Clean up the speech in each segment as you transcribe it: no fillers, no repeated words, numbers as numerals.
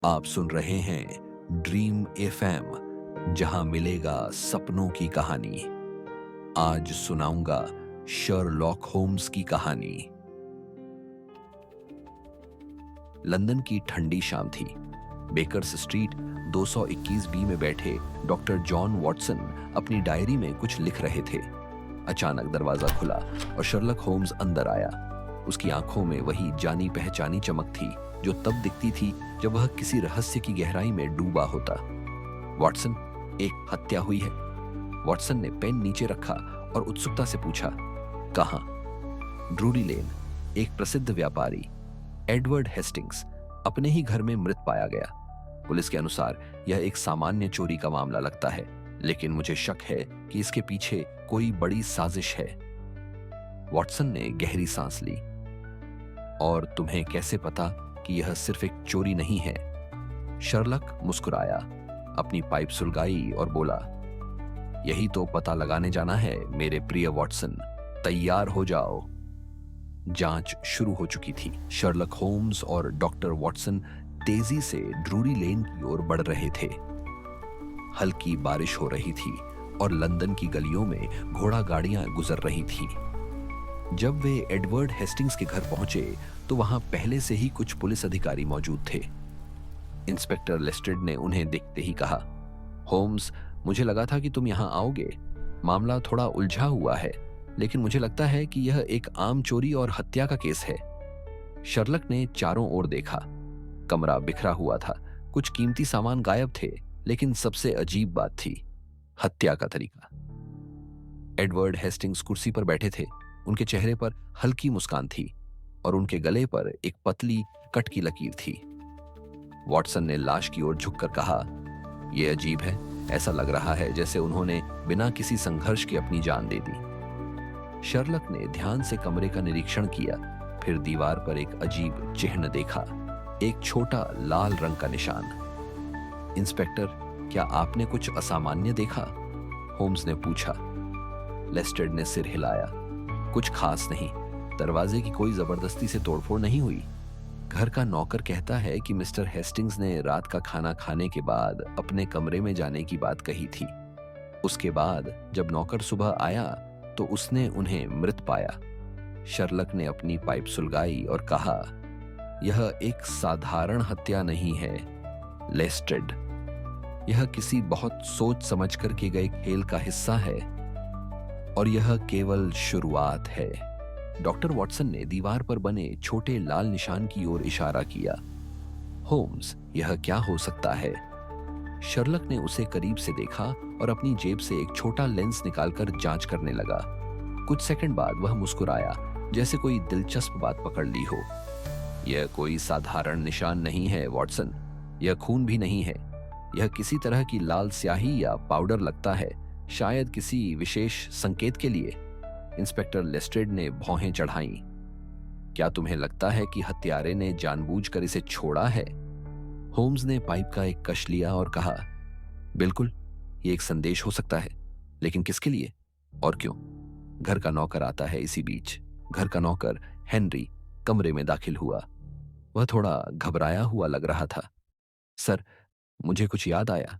आप सुन रहे हैं ड्रीम एफएम, जहां मिलेगा सपनों की कहानी। आज सुनाऊंगा शर्लॉक होम्स की कहानी। लंदन की ठंडी शाम थी। बेकर्स स्ट्रीट 221 बी में बैठे डॉक्टर जॉन वॉटसन अपनी डायरी में कुछ लिख रहे थे। अचानक दरवाजा खुला और शर्लक होम्स अंदर आया। उसकी आंखों में वही जानी पहचानी चमक थी जो तब दिखती थी जब वह किसी रहस्य की गहराई में डूबा होता। वॉटसन, एक हत्या हुई है। वॉटसन ने पेन नीचे रखा और उत्सुकता से पूछा, कहां? ड्रूरी लेन। एक प्रसिद्ध व्यापारी एडवर्ड हेस्टिंग्स अपने ही घर में मृत पाया गया। पुलिस के अनुसार यह एक सामान्य चोरी का मामला लगता है, लेकिन मुझे शक है कि इसके पीछे कोई बड़ी साजिश है। वॉटसन ने गहरी सांस ली। और तुम्हें कैसे पता कि यह सिर्फ एक चोरी नहीं है? शर्लक मुस्कुराया, अपनी पाइप सुलगाई और बोला, यही तो पता लगाने जाना है मेरे प्रिय वॉटसन। तैयार हो जाओ। जांच शुरू हो चुकी थी। शर्लक होम्स और डॉक्टर वॉटसन तेजी से ड्रूरी लेन की ओर बढ़ रहे थे। हल्की बारिश हो रही थी और लंदन की गलियों में घोड़ा गाड़ियां गुजर रही थीं। जब वे एडवर्ड हेस्टिंग्स के घर पहुंचे तो वहां पहले से ही कुछ पुलिस अधिकारी मौजूद थे। इंस्पेक्टर लेस्ट्रेड ने उन्हें देखते ही कहा, होम्स, मुझे लगा था कि तुम यहां आओगे। मामला थोड़ा उलझा हुआ है, लेकिन मुझे लगता है कि यह एक आम चोरी और हत्या का केस है। शर्लक ने चारों ओर देखा। कमरा बिखरा हुआ था, कुछ कीमती सामान गायब थे, लेकिन सबसे अजीब बात थी हत्या का तरीका। एडवर्ड हेस्टिंग्स कुर्सी पर बैठे थे। उनके चेहरे पर हल्की मुस्कान थी और उनके गले पर एक पतली कट की लकीर थी। वॉटसन ने लाश की ओर झुककर कहा, यह अजीब है। ऐसा लग रहा है जैसे उन्होंने बिना किसी संघर्ष के अपनी जान दे दी। शर्लक ने ध्यान से कमरे का निरीक्षण किया, फिर दीवार पर एक अजीब चिन्ह देखा, एक छोटा लाल रंग का निशान। इंस्पेक्टर, क्या आपने कुछ असामान्य देखा? होम्स ने पूछा। लेस्ट्रेड ने सिर हिलाया। कुछ खास नहीं। दरवाजे की कोई जबरदस्ती से तोड़फोड़ नहीं हुई। घर का नौकर कहता है कि मिस्टर हेस्टिंग्स ने रात का खाना खाने के बाद अपने कमरे में जाने की बात कही थी। उसके बाद जब नौकर सुबह आया तो उसने उन्हें मृत पाया। शर्लक ने अपनी पाइप सुलगाई और कहा, यह एक साधारण हत्या नहीं है लेस्ट्रेड। यह किसी बहुत सोच समझ कर किए गए खेल का हिस्सा है, और यह केवल शुरुआत है। डॉक्टर वॉटसन ने दीवार पर बने छोटे लाल निशान की ओर इशारा किया। होम्स, यह क्या हो सकता है? शर्लक ने उसे करीब से देखा और अपनी जेब से एक छोटा लेंस निकालकर जांच करने लगा। कुछ सेकंड बाद वह मुस्कुराया, जैसे कोई दिलचस्प बात पकड़ ली हो। यह कोई साधारण निशान नहीं है वॉटसन। यह खून भी नहीं है। यह किसी तरह की लाल स्याही या पाउडर लगता है, शायद किसी विशेष संकेत के लिए। इंस्पेक्टर लेस्ट्रेड ने भौहें चढ़ाईं। क्या तुम्हें लगता है कि हत्यारे ने जानबूझकर इसे छोड़ा है? होम्स ने पाइप का एक कश लिया और कहा, बिल्कुल, ये एक संदेश हो सकता है, लेकिन किसके लिए और क्यों? घर का नौकर आता है इसी बीच। घर का नौकर हेनरी कमरे में दाखिल हुआ। वह थोड़ा घबराया हुआ लग रहा था। सर, मुझे कुछ याद आया।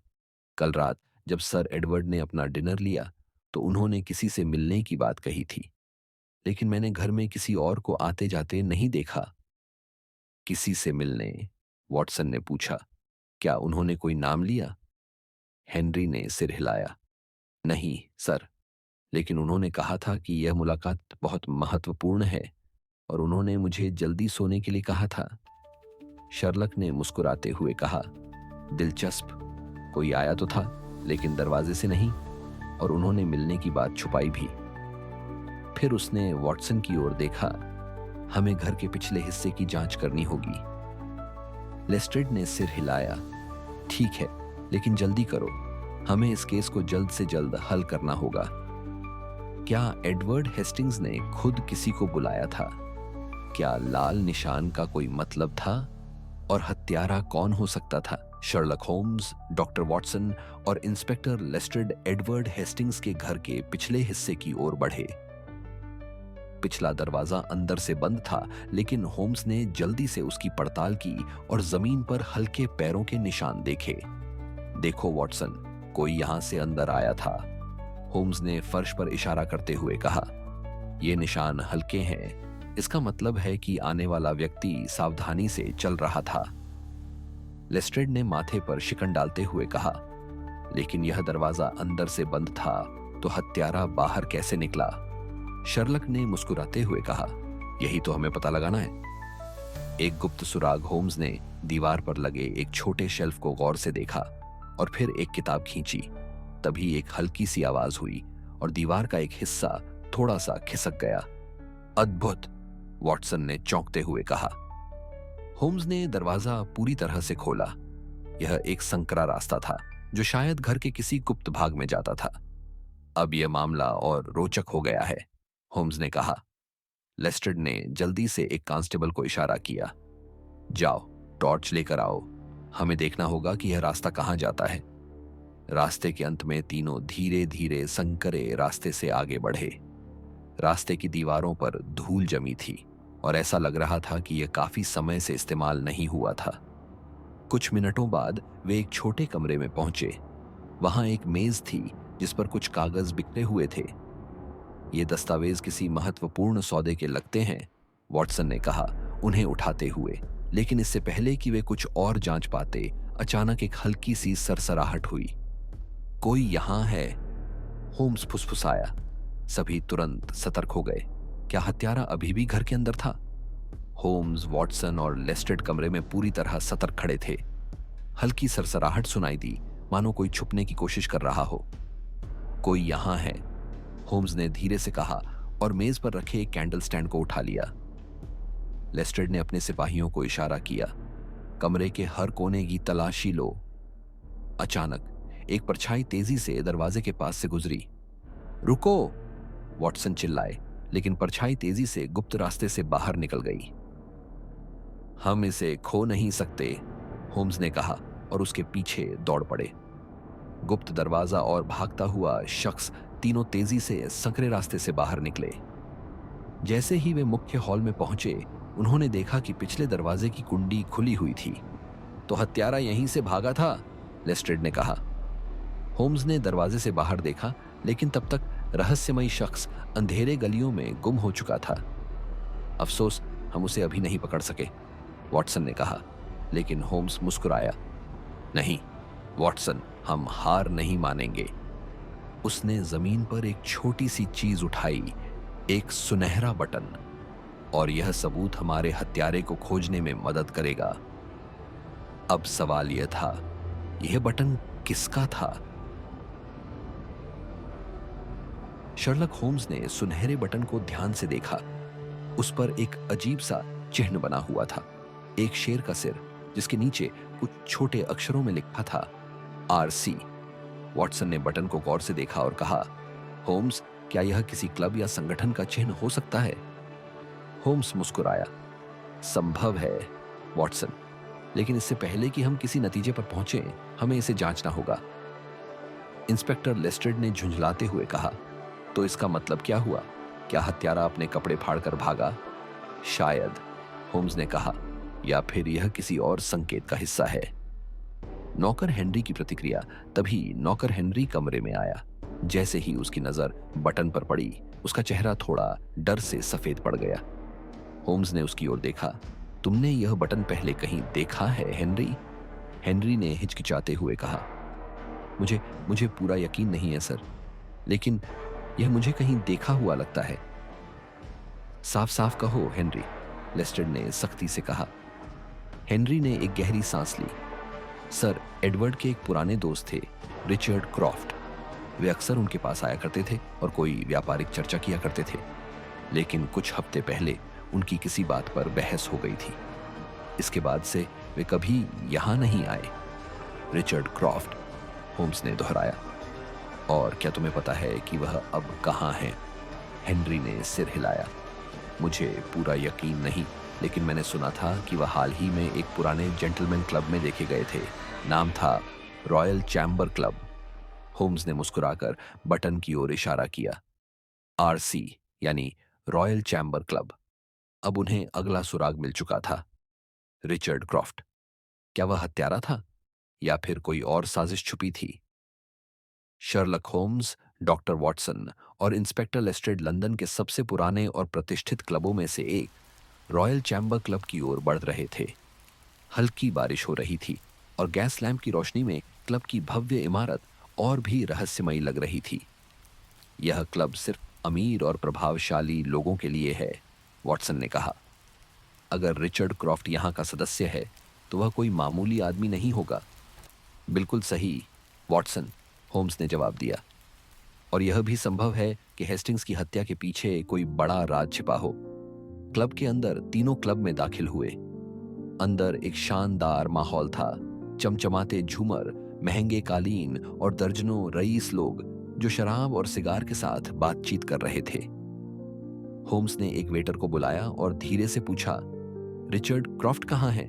कल रात जब सर एडवर्ड ने अपना डिनर लिया तो उन्होंने किसी से मिलने की बात कही थी, लेकिन मैंने घर में किसी और को आते जाते नहीं देखा। किसी से मिलने? वॉटसन ने पूछा। क्या उन्होंने कोई नाम लिया? हेनरी ने सिर हिलाया। नहीं सर, लेकिन उन्होंने कहा था कि यह मुलाकात बहुत महत्वपूर्ण है और उन्होंने मुझे जल्दी सोने के लिए कहा था। शर्लक ने मुस्कुराते हुए कहा, दिलचस्प। कोई आया तो था, लेकिन दरवाजे से नहीं, और उन्होंने मिलने की बात छुपाई भी। फिर उसने वॉटसन की ओर देखा। हमें घर के पिछले हिस्से की जांच करनी होगी। लेस्ट्रेड ने सिर हिलाया। ठीक है, लेकिन जल्दी करो। हमें इस केस को जल्द से जल्द हल करना होगा। क्या एडवर्ड हेस्टिंग्स ने खुद किसी को बुलाया था? क्या लाल निशान का कोई मतलब था? और हत्यारा कौन हो सकता था? शर्लक होम्स, डॉक्टर वॉटसन और इंस्पेक्टर लेस्ट्रेड एडवर्ड हेस्टिंग्स के घर के पिछले हिस्से की ओर बढ़े। पिछला दरवाजा अंदर से बंद था, लेकिन होम्स ने जल्दी से उसकी पड़ताल की और जमीन पर हल्के पैरों के निशान देखे। देखो वॉटसन, कोई यहां से अंदर आया था, होम्स ने फर्श पर इशारा करते हुए कहा। ये निशान हल्के हैं, इसका मतलब है कि आने वाला व्यक्ति सावधानी से चल रहा था। लेस्ट्रेड ने माथे पर शिकन डालते हुए कहा, लेकिन यह दरवाजा अंदर से बंद था, तो हत्यारा बाहर कैसे निकला? शर्लक ने मुस्कुराते हुए कहा, यही तो हमें पता लगाना है। एक गुप्त सुराग होम्स ने दीवार पर लगे एक छोटे शेल्फ को गौर से देखा और फिर एक किताब खींची। तभी एक हल्की सी आवाज हुई और दीवार का एक हिस्सा थोड़ा सा खिसक गया। अद्भुत, वॉटसन ने चौंकते हुए कहा। होम्स ने दरवाजा पूरी तरह से खोला। यह एक संकरा रास्ता था जो शायद घर के किसी गुप्त भाग में जाता था। अब यह मामला और रोचक हो गया है, होम्स ने कहा। लेस्ट्रेड ने जल्दी से एक कांस्टेबल को इशारा किया। जाओ, टॉर्च लेकर आओ, हमें देखना होगा कि यह रास्ता कहां जाता है। रास्ते के अंत में तीनों धीरे धीरे संकरे रास्ते से आगे बढ़े। रास्ते की दीवारों पर धूल जमी थी और ऐसा लग रहा था कि यह काफी समय से इस्तेमाल नहीं हुआ था। कुछ मिनटों बाद वे एक छोटे कमरे में पहुंचे। वहां एक मेज थी जिस पर कुछ कागज बिखरे हुए थे। ये दस्तावेज किसी महत्वपूर्ण सौदे के लगते हैं, वॉटसन ने कहा उन्हें उठाते हुए। लेकिन इससे पहले कि वे कुछ और जांच पाते, अचानक एक हल्की सी सरसराहट हुई। कोई यहां है, होम्स फुसफुसाया। सभी तुरंत सतर्क हो गए। क्या हत्यारा अभी भी घर के अंदर था? होम्स, वॉटसन और लेस्ट्रेड कमरे में पूरी तरह सतर्क खड़े थे। हल्की सरसराहट सुनाई दी, मानो कोई छुपने की कोशिश कर रहा हो। कोई यहां है, होम्स ने धीरे से कहा और मेज पर रखे एक कैंडल स्टैंड को उठा लिया। लेस्ट्रेड ने अपने सिपाहियों को इशारा किया, कमरे के हर कोने की तलाशी लो। अचानक एक परछाई तेजी से दरवाजे के पास से गुजरी। रुको, वॉटसन चिल्लाए, लेकिन परछाई तेजी से गुप्त रास्ते से बाहर निकल गई। हम इसे खो नहीं सकते, होम्स ने कहा और उसके पीछे दौड़ पड़े। गुप्त दरवाजा और भागता हुआ शख्स तीनों तेजी से संकरे रास्ते से बाहर निकले। जैसे ही वे मुख्य हॉल में पहुंचे, उन्होंने देखा कि पिछले दरवाजे की कुंडी खुली हुई थी। तो हत्यारा यहीं से भागा था, लेस्ट्रेड ने कहा। होम्स ने दरवाजे से बाहर देखा, लेकिन तब तक रहस्यमयी शख्स अंधेरे गलियों में गुम हो चुका था। अफसोस हम उसे अभी नहीं पकड़ सके, वॉटसन ने कहा। लेकिन होम्स मुस्कुराया। नहीं वॉटसन, हम हार नहीं मानेंगे। उसने जमीन पर एक छोटी सी चीज उठाई, एक सुनहरा बटन, और यह सबूत हमारे हत्यारे को खोजने में मदद करेगा। अब सवाल यह था, यह बटन किसका था? शर्लक होम्स ने सुनहरे बटन को ध्यान से देखा। उस पर एक अजीब सा चिन्ह बना हुआ था, एक शेर का सिर, जिसके नीचे कुछ छोटे अक्षरों में लिखा था RC। वॉटसन ने बटन को गौर से देखा और कहा, होम्स, क्या यह किसी क्लब या संगठन का चिन्ह हो सकता है? होम्स मुस्कुराया। संभव है वॉटसन, लेकिन इससे पहले कि हम किसी नतीजे पर पहुंचे, हमें इसे जांचना होगा। इंस्पेक्टर लेस्ट्रेड ने झुंझलाते हुए कहा, तो इसका मतलब क्या हुआ? क्या हत्यारा अपने कपड़े फाड़कर भागा? शायद, होम्स ने कहा, या फिर यह किसी और संकेत का हिस्सा है। नौकर हेनरी की प्रतिक्रिया। तभी नौकर हेनरी कमरे में आया। जैसे ही उसकी नजर बटन पर पड़ी, उसका चेहरा थोड़ा डर से सफेद पड़ गया। होम्स ने उसकी ओर देखा। तुमने यह बटन पहले कहीं देखा है हेनरी? हेनरी ने हिचकिचाते हुए कहा, मुझे पूरा यकीन नहीं है सर, लेकिन यह मुझे कहीं देखा हुआ लगता है। साफ साफ कहो हेनरी, लेस्ट्रेड ने सख्ती से कहा। हेनरी ने एक गहरी सांस ली। सर, एडवर्ड के एक पुराने दोस्त थे, रिचर्ड क्रॉफ्ट। वे अक्सर उनके पास आया करते थे और कोई व्यापारिक चर्चा किया करते थे। लेकिन कुछ हफ्ते पहले उनकी किसी बात पर बहस हो गई थी। इसके बाद से वे कभी यहां नहीं आए। रिचर्ड क्रॉफ्ट, होम्स ने दोहराया। और क्या तुम्हें पता है कि वह अब कहां है? हेनरी ने सिर हिलाया। मुझे पूरा यकीन नहीं, लेकिन मैंने सुना था कि वह हाल ही में एक पुराने जेंटलमैन क्लब में देखे गए थे। नाम था रॉयल चैम्बर क्लब। होम्स ने मुस्कुराकर बटन की ओर इशारा किया। RC यानी रॉयल चैम्बर क्लब। अब उन्हें अगला सुराग मिल चुका था। Richard Croft. क्या वह हत्यारा था या फिर कोई और साजिश छुपी थी? शर्लक होम्स, डॉक्टर वॉटसन और इंस्पेक्टर लेस्ट्रेड लंदन के सबसे पुराने और प्रतिष्ठित क्लबों में से एक रॉयल चैम्बर क्लब की ओर बढ़ रहे थे। हल्की बारिश हो रही थी और गैस लैंप की रोशनी में क्लब की भव्य इमारत और भी रहस्यमयी लग रही थी। यह क्लब सिर्फ अमीर और प्रभावशाली लोगों के लिए है, वॉटसन ने कहा। अगर रिचर्ड क्रॉफ्ट यहाँ का सदस्य है तो वह कोई मामूली आदमी नहीं होगा। बिल्कुल सही, वॉटसन, होम्स ने जवाब दिया। और यह भी संभव है कि हेस्टिंग्स की हत्या के पीछे कोई बड़ा राज छिपा हो। क्लब के अंदर तीनों क्लब में दाखिल हुए। अंदर एक शानदार माहौल था। चमचमाते झूमर, महंगे कालीन और दर्जनों रईस लोग जो शराब और सिगार के साथ बातचीत कर रहे थे। होम्स ने एक वेटर को बुलाया और धीरे से पूछा, रिचर्ड क्रॉफ्ट कहाँ है?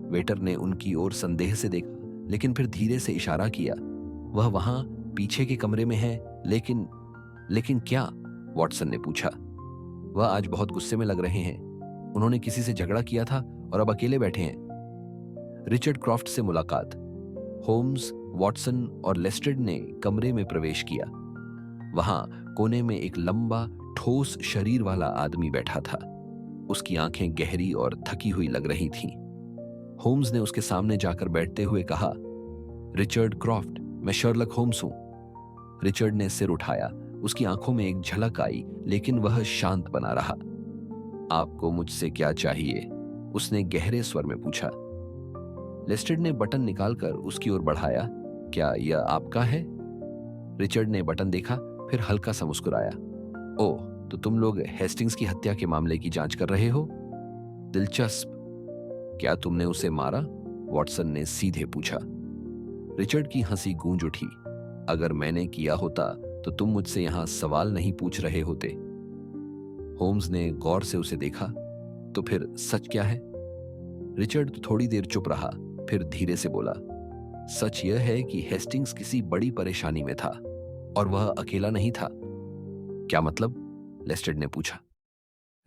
वेटर ने उनकी ओर संदेह से देखा, लेकिन फिर धीरे से इशारा किया। वह वहां पीछे के कमरे में है। लेकिन क्या? वॉटसन ने पूछा। वह आज बहुत गुस्से में लग रहे हैं। उन्होंने किसी से झगड़ा किया था और अब अकेले बैठे हैं। रिचर्ड क्रॉफ्ट से मुलाकात। होम्स, वॉटसन और लेस्ट्रेड ने कमरे में प्रवेश किया। वहां कोने में एक लंबा, ठोस शरीर वाला आदमी बैठा था। उसकी आंखें गहरी और थकी हुई लग रही थीं। होम्स ने उसके सामने जाकर बैठते हुए कहा, रिचर्ड क्रॉफ्ट, मैं शर्लक होम्स हूं। रिचर्ड ने सिर उठाया। उसकी आंखों में एक झलक आई, लेकिन वह शांत बना रहा। आपको मुझसे क्या चाहिए? उसने गहरे स्वर में पूछा। लेस्ट्रेड ने बटन निकालकर उसकी ओर बढ़ाया। क्या यह आपका है? रिचर्ड ने बटन देखा, फिर हल्का सा मुस्कुराया। ओह, तो तुम लोग हेस्टिंग्स की हत्या के मामले की जांच कर रहे हो? दिलचस्प। क्या तुमने उसे मारा? वॉटसन ने सीधे पूछा। रिचर्ड की हंसी गूंज उठी। अगर मैंने किया होता तो तुम मुझसे यहां सवाल नहीं पूछ रहे होते। होम्स ने गौर से उसे देखा। तो फिर सच क्या है? रिचर्ड तो थोड़ी देर चुप रहा, फिर धीरे से बोला, सच यह है कि हेस्टिंग्स किसी बड़ी परेशानी में था और वह अकेला नहीं था। क्या मतलब? लेस्ट्रेड ने पूछा।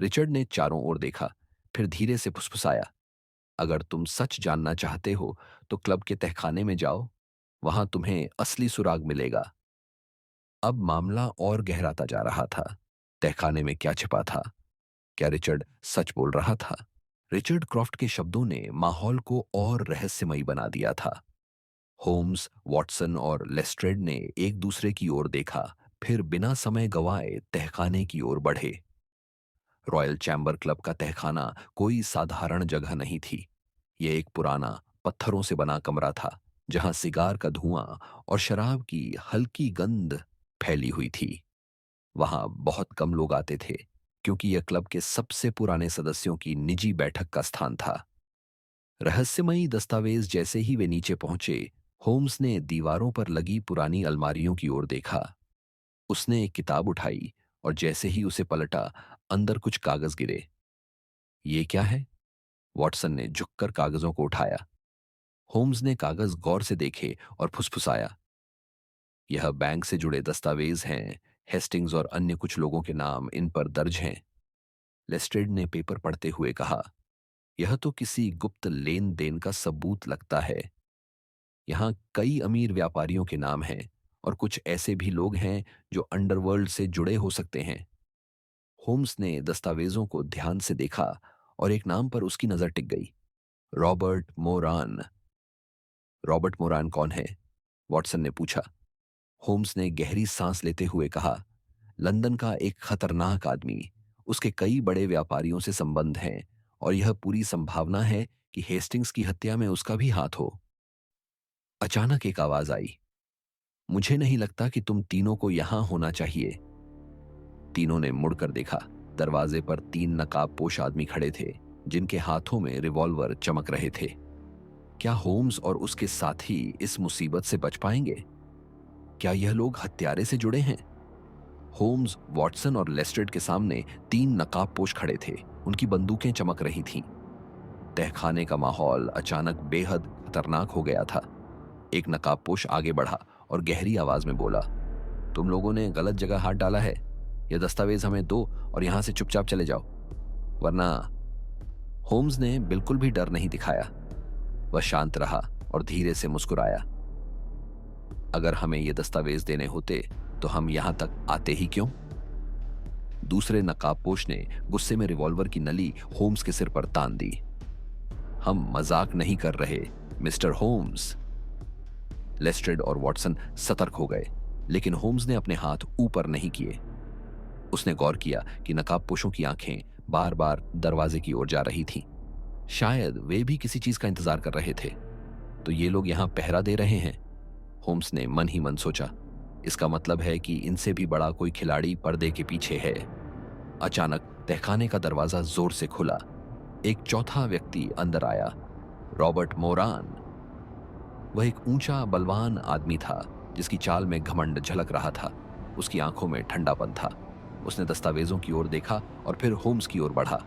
रिचर्ड ने चारों ओर देखा, फिर धीरे से फुसफुसाया, अगर तुम सच जानना चाहते हो तो क्लब के तहखाने में जाओ, वहां तुम्हें असली सुराग मिलेगा। अब मामला और गहराता जा रहा था। तहखाने में क्या छिपा था? क्या रिचर्ड सच बोल रहा था? रिचर्ड क्रॉफ्ट के शब्दों ने माहौल को और रहस्यमयी बना दिया था। होम्स, वॉटसन और लेस्ट्रेड ने एक दूसरे की ओर देखा, फिर बिना समय गवाए तहखाने की ओर बढ़े। रॉयल चैम्बर क्लब का तहखाना कोई साधारण जगह नहीं थी। यह एक पुराना, पत्थरों से बना कमरा था, जहां सिगार का धुआं और शराब की हल्की गंध फैली हुई थी। वहां बहुत कम लोग आते थे, क्योंकि यह क्लब के सबसे पुराने सदस्यों की निजी बैठक का स्थान था। रहस्यमयी दस्तावेज जैसे ही वे नीचे पहुंचे, होम्स ने दीवारों पर लगी पुरानी अलमारियों की ओर देखा। उसने एक किताब उठाई और जैसे ही उसे पलटा, अंदर कुछ कागज गिरे। ये क्या है? वॉटसन ने झुककर कागजों को उठाया। होम्स ने कागज गौर से देखे और फुसफुसाया, यह बैंक से जुड़े दस्तावेज हैं। हेस्टिंग्स और अन्य कुछ लोगों के नाम इन पर दर्ज हैं। लेस्ट्रेड ने पेपर पढ़ते हुए कहा, यह तो किसी गुप्त लेन देन का सबूत लगता है। यहाँ कई अमीर व्यापारियों के नाम हैं और कुछ ऐसे भी लोग हैं जो अंडरवर्ल्ड से जुड़े हो सकते हैं। होम्स ने दस्तावेजों को ध्यान से देखा और एक नाम पर उसकी नजर टिक गई, रॉबर्ट मोरान। रॉबर्ट मोरान कौन है? वॉटसन ने पूछा। होम्स ने गहरी सांस लेते हुए कहा, लंदन का एक खतरनाक आदमी। उसके कई बड़े व्यापारियों से संबंध हैं और यह पूरी संभावना है कि हेस्टिंग्स की हत्या में उसका भी हाथ हो। अचानक एक आवाज आई, मुझे नहीं लगता कि तुम तीनों को यहां होना चाहिए। तीनों ने मुड़कर देखा। दरवाजे पर 3 नकाबपोश आदमी खड़े थे, जिनके हाथों में रिवॉल्वर चमक रहे थे। क्या होम्स और उसके साथी इस मुसीबत से बच पाएंगे? क्या यह लोग हत्यारे से जुड़े हैं? होम्स, वॉटसन और लेस्ट्रेड के सामने 3 नकाबपोश खड़े थे। उनकी बंदूकें चमक रही थीं। तहखाने का माहौल अचानक बेहद खतरनाक हो गया था। एक नकाबपोश आगे बढ़ा और गहरी आवाज में बोला, तुम लोगों ने गलत जगह हाथ डाला है। ये दस्तावेज हमें दो और यहां से चुपचाप चले जाओ, वरना। होम्स ने बिल्कुल भी डर नहीं दिखाया। वह शांत रहा और धीरे से मुस्कुराया। अगर हमें ये दस्तावेज देने होते तो हम यहां तक आते ही क्यों? दूसरे नकाबपोश ने गुस्से में रिवॉल्वर की नली होम्स के सिर पर तान दी। हम मजाक नहीं कर रहे, मिस्टर होम्स। लेस्ट्रेड और वॉटसन सतर्क हो गए, लेकिन होम्स ने अपने हाथ ऊपर नहीं किए। उसने गौर किया कि नकाबपोशों की आंखें बार बार दरवाजे की ओर जा रही थीं। शायद वे भी किसी चीज का इंतजार कर रहे थे। तो ये लोग यहां पहरा दे रहे हैं, होम्स ने मन ही मन सोचा। इसका मतलब है कि इनसे भी बड़ा कोई खिलाड़ी पर्दे के पीछे है। अचानक तहखाने का दरवाजा जोर से खुला। एक चौथा व्यक्ति अंदर आया, रॉबर्ट मोरान। वह एक ऊंचा बलवान आदमी था जिसकी चाल में घमंड झलक रहा था। उसकी आंखों में ठंडापन था। उसने दस्तावेजों की ओर देखा और फिर होम्स की ओर बढ़ा।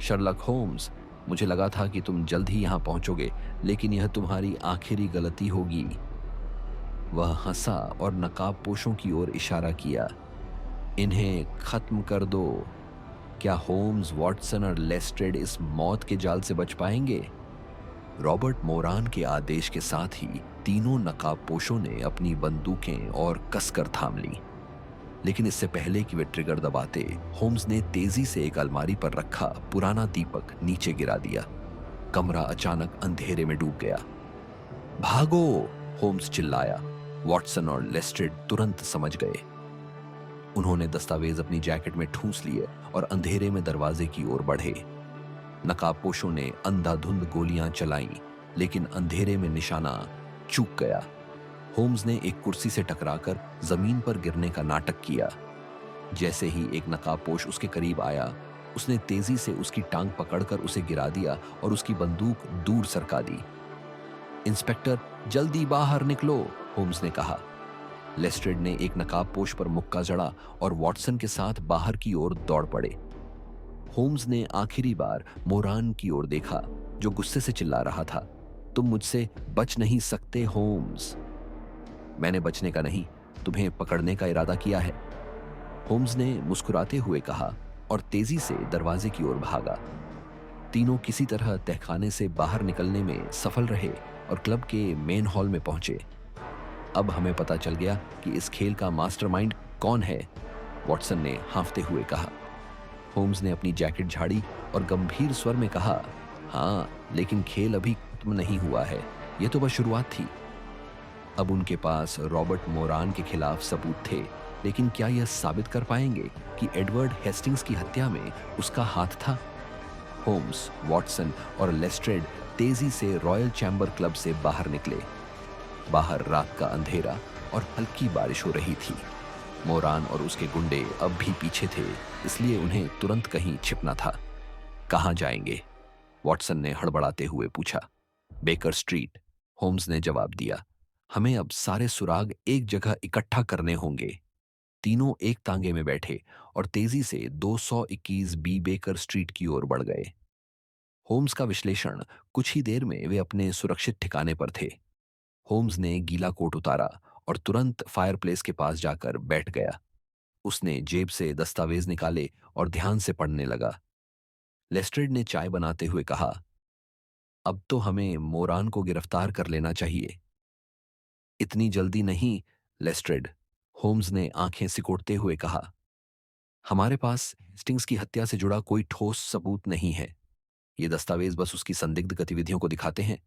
शर्लक होम्स, मुझे लगा था कि तुम जल्द ही यहां पहुंचोगे, लेकिन यह तुम्हारी आखिरी गलती होगी। वह हंसा और नकाबपोशों की ओर इशारा किया। इन्हें खत्म कर दो। क्या होम्स, वॉटसन और लेस्ट्रेड इस मौत के जाल से बच पाएंगे? रॉबर्ट मोरान के आदेश के साथ ही तीनों नकाबपोशों ने अपनी बंदूकें और कसकर थाम ली। लेकिन इससे पहले कि वे ट्रिगर दबाते, होम्स ने तेजी से एक अलमारी पर रखा पुराना दीपक नीचे गिरा दिया। कमरा अचानक अंधेरे में डूब गया। भागो! होम्स चिल्लाया। वॉटसन और लेस्ट्रेड तुरंत समझ गए। उन्होंने दस्तावेज अपनी जैकेट में ठूंस लिए और अंधेरे में दरवाजे की ओर बढ़े। नकाबपोशों ने अंधाधुंध गोलियां चलाईं, लेकिन अंधेरे में निशाना चूक गया। होम्स ने एक कुर्सी से टकराकर जमीन पर गिरने का नाटक किया। जैसे ही एक नकाबपोश उसके करीब आया, उसने तेजी से उसकी टांग पकड़कर उसे गिरा दिया और उसकी बंदूक दूर सरका दी। इंस्पेक्टर, जल्दी बाहर निकलो, होम्स ने कहा। लेस्ट्रेड ने एक नकाबपोश पर मुक्का जड़ा और वॉटसन के साथ बाहर की ओर दौड़ पड़े। होम्स ने आखिरी बार मोरान की ओर देखा, जो गुस्से से चिल्ला रहा था, तुम मुझसे बच नहीं सकते होम्स। मैंने बचने का नहीं, तुम्हें पकड़ने का इरादा किया है, होम्स ने मुस्कुराते हुए कहा और तेजी से दरवाजे की ओर भागा। तीनों किसी तरह तहखाने से बाहर निकलने में सफल रहे और क्लब के मेन हॉल में पहुंचे। अब हमें पता चल गया कि इस खेल का मास्टरमाइंड कौन है, वॉटसन ने हाँफते हुए कहा। होम्स ने अपनी जैकेट झाड़ी और गंभीर स्वर में कहा, हाँ, लेकिन खेल अभी खत्म नहीं हुआ है, यह तो बस शुरुआत थी। अब उनके पास रॉबर्ट मोरान के खिलाफ सबूत थे, लेकिन क्या यह साबित कर पाएंगे कि एडवर्ड हेस्टिंग्स की हत्या में उसका हाथ था? होम्स, वॉटसन और लेस्ट्रेड तेजी से रॉयल चैम्बर क्लब से बाहर निकले। बाहर रात का अंधेरा और हल्की बारिश हो रही थी। मोरान और उसके गुंडे अब भी पीछे थे, इसलिए उन्हें तुरंत कहीं छिपना था। कहां जाएंगे? वॉटसन ने हड़बड़ाते हुए पूछा। बेकर स्ट्रीट, होम्स ने जवाब दिया। हमें अब सारे सुराग एक जगह इकट्ठा करने होंगे। तीनों एक तांगे में बैठे और तेजी से 221 बी बेकर स्ट्रीट की ओर बढ़ गए। होम्स का विश्लेषण, कुछ ही देर में वे अपने सुरक्षित ठिकाने पर थे। होम्स ने गीला कोट उतारा और तुरंत फायरप्लेस के पास जाकर बैठ गया। उसने जेब से दस्तावेज निकाले और ध्यान से पढ़ने लगा। लेस्ट्रेड ने चाय बनाते हुए कहा, अब तो हमें मोरान को गिरफ्तार कर लेना चाहिए। इतनी जल्दी नहीं, लेस्ट्रेड, होम्स ने आंखें सिकोड़ते हुए कहा। हमारे पास हेस्टिंग्स की हत्या से जुड़ा कोई ठोस सबूत नहीं है। ये दस्तावेज बस उसकी संदिग्ध गतिविधियों को दिखाते हैं,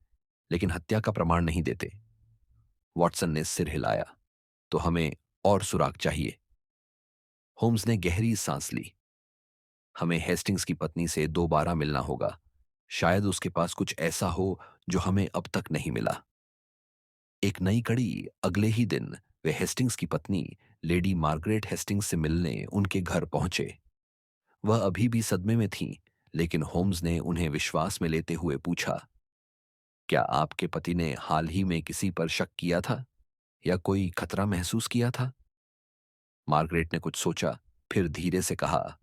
लेकिन हत्या का प्रमाण नहीं देते। वॉटसन ने सिर हिलाया। तो हमें और सुराग चाहिए। होम्स ने गहरी सांस ली। हमें हेस्टिंग्स की पत्नी से दोबारा मिलना होगा। शायद उसके पास कुछ ऐसा हो जो हमें अब तक नहीं मिला। एक नई कड़ी, अगले ही दिन वे हेस्टिंग्स की पत्नी लेडी मार्गरेट हेस्टिंग्स से मिलने उनके घर पहुंचे। वह अभी भी सदमे में थीं, लेकिन होम्स ने उन्हें विश्वास में लेते हुए पूछा, क्या आपके पति ने हाल ही में किसी पर शक किया था या कोई खतरा महसूस किया था? मार्गरेट ने कुछ सोचा, फिर धीरे से कहा,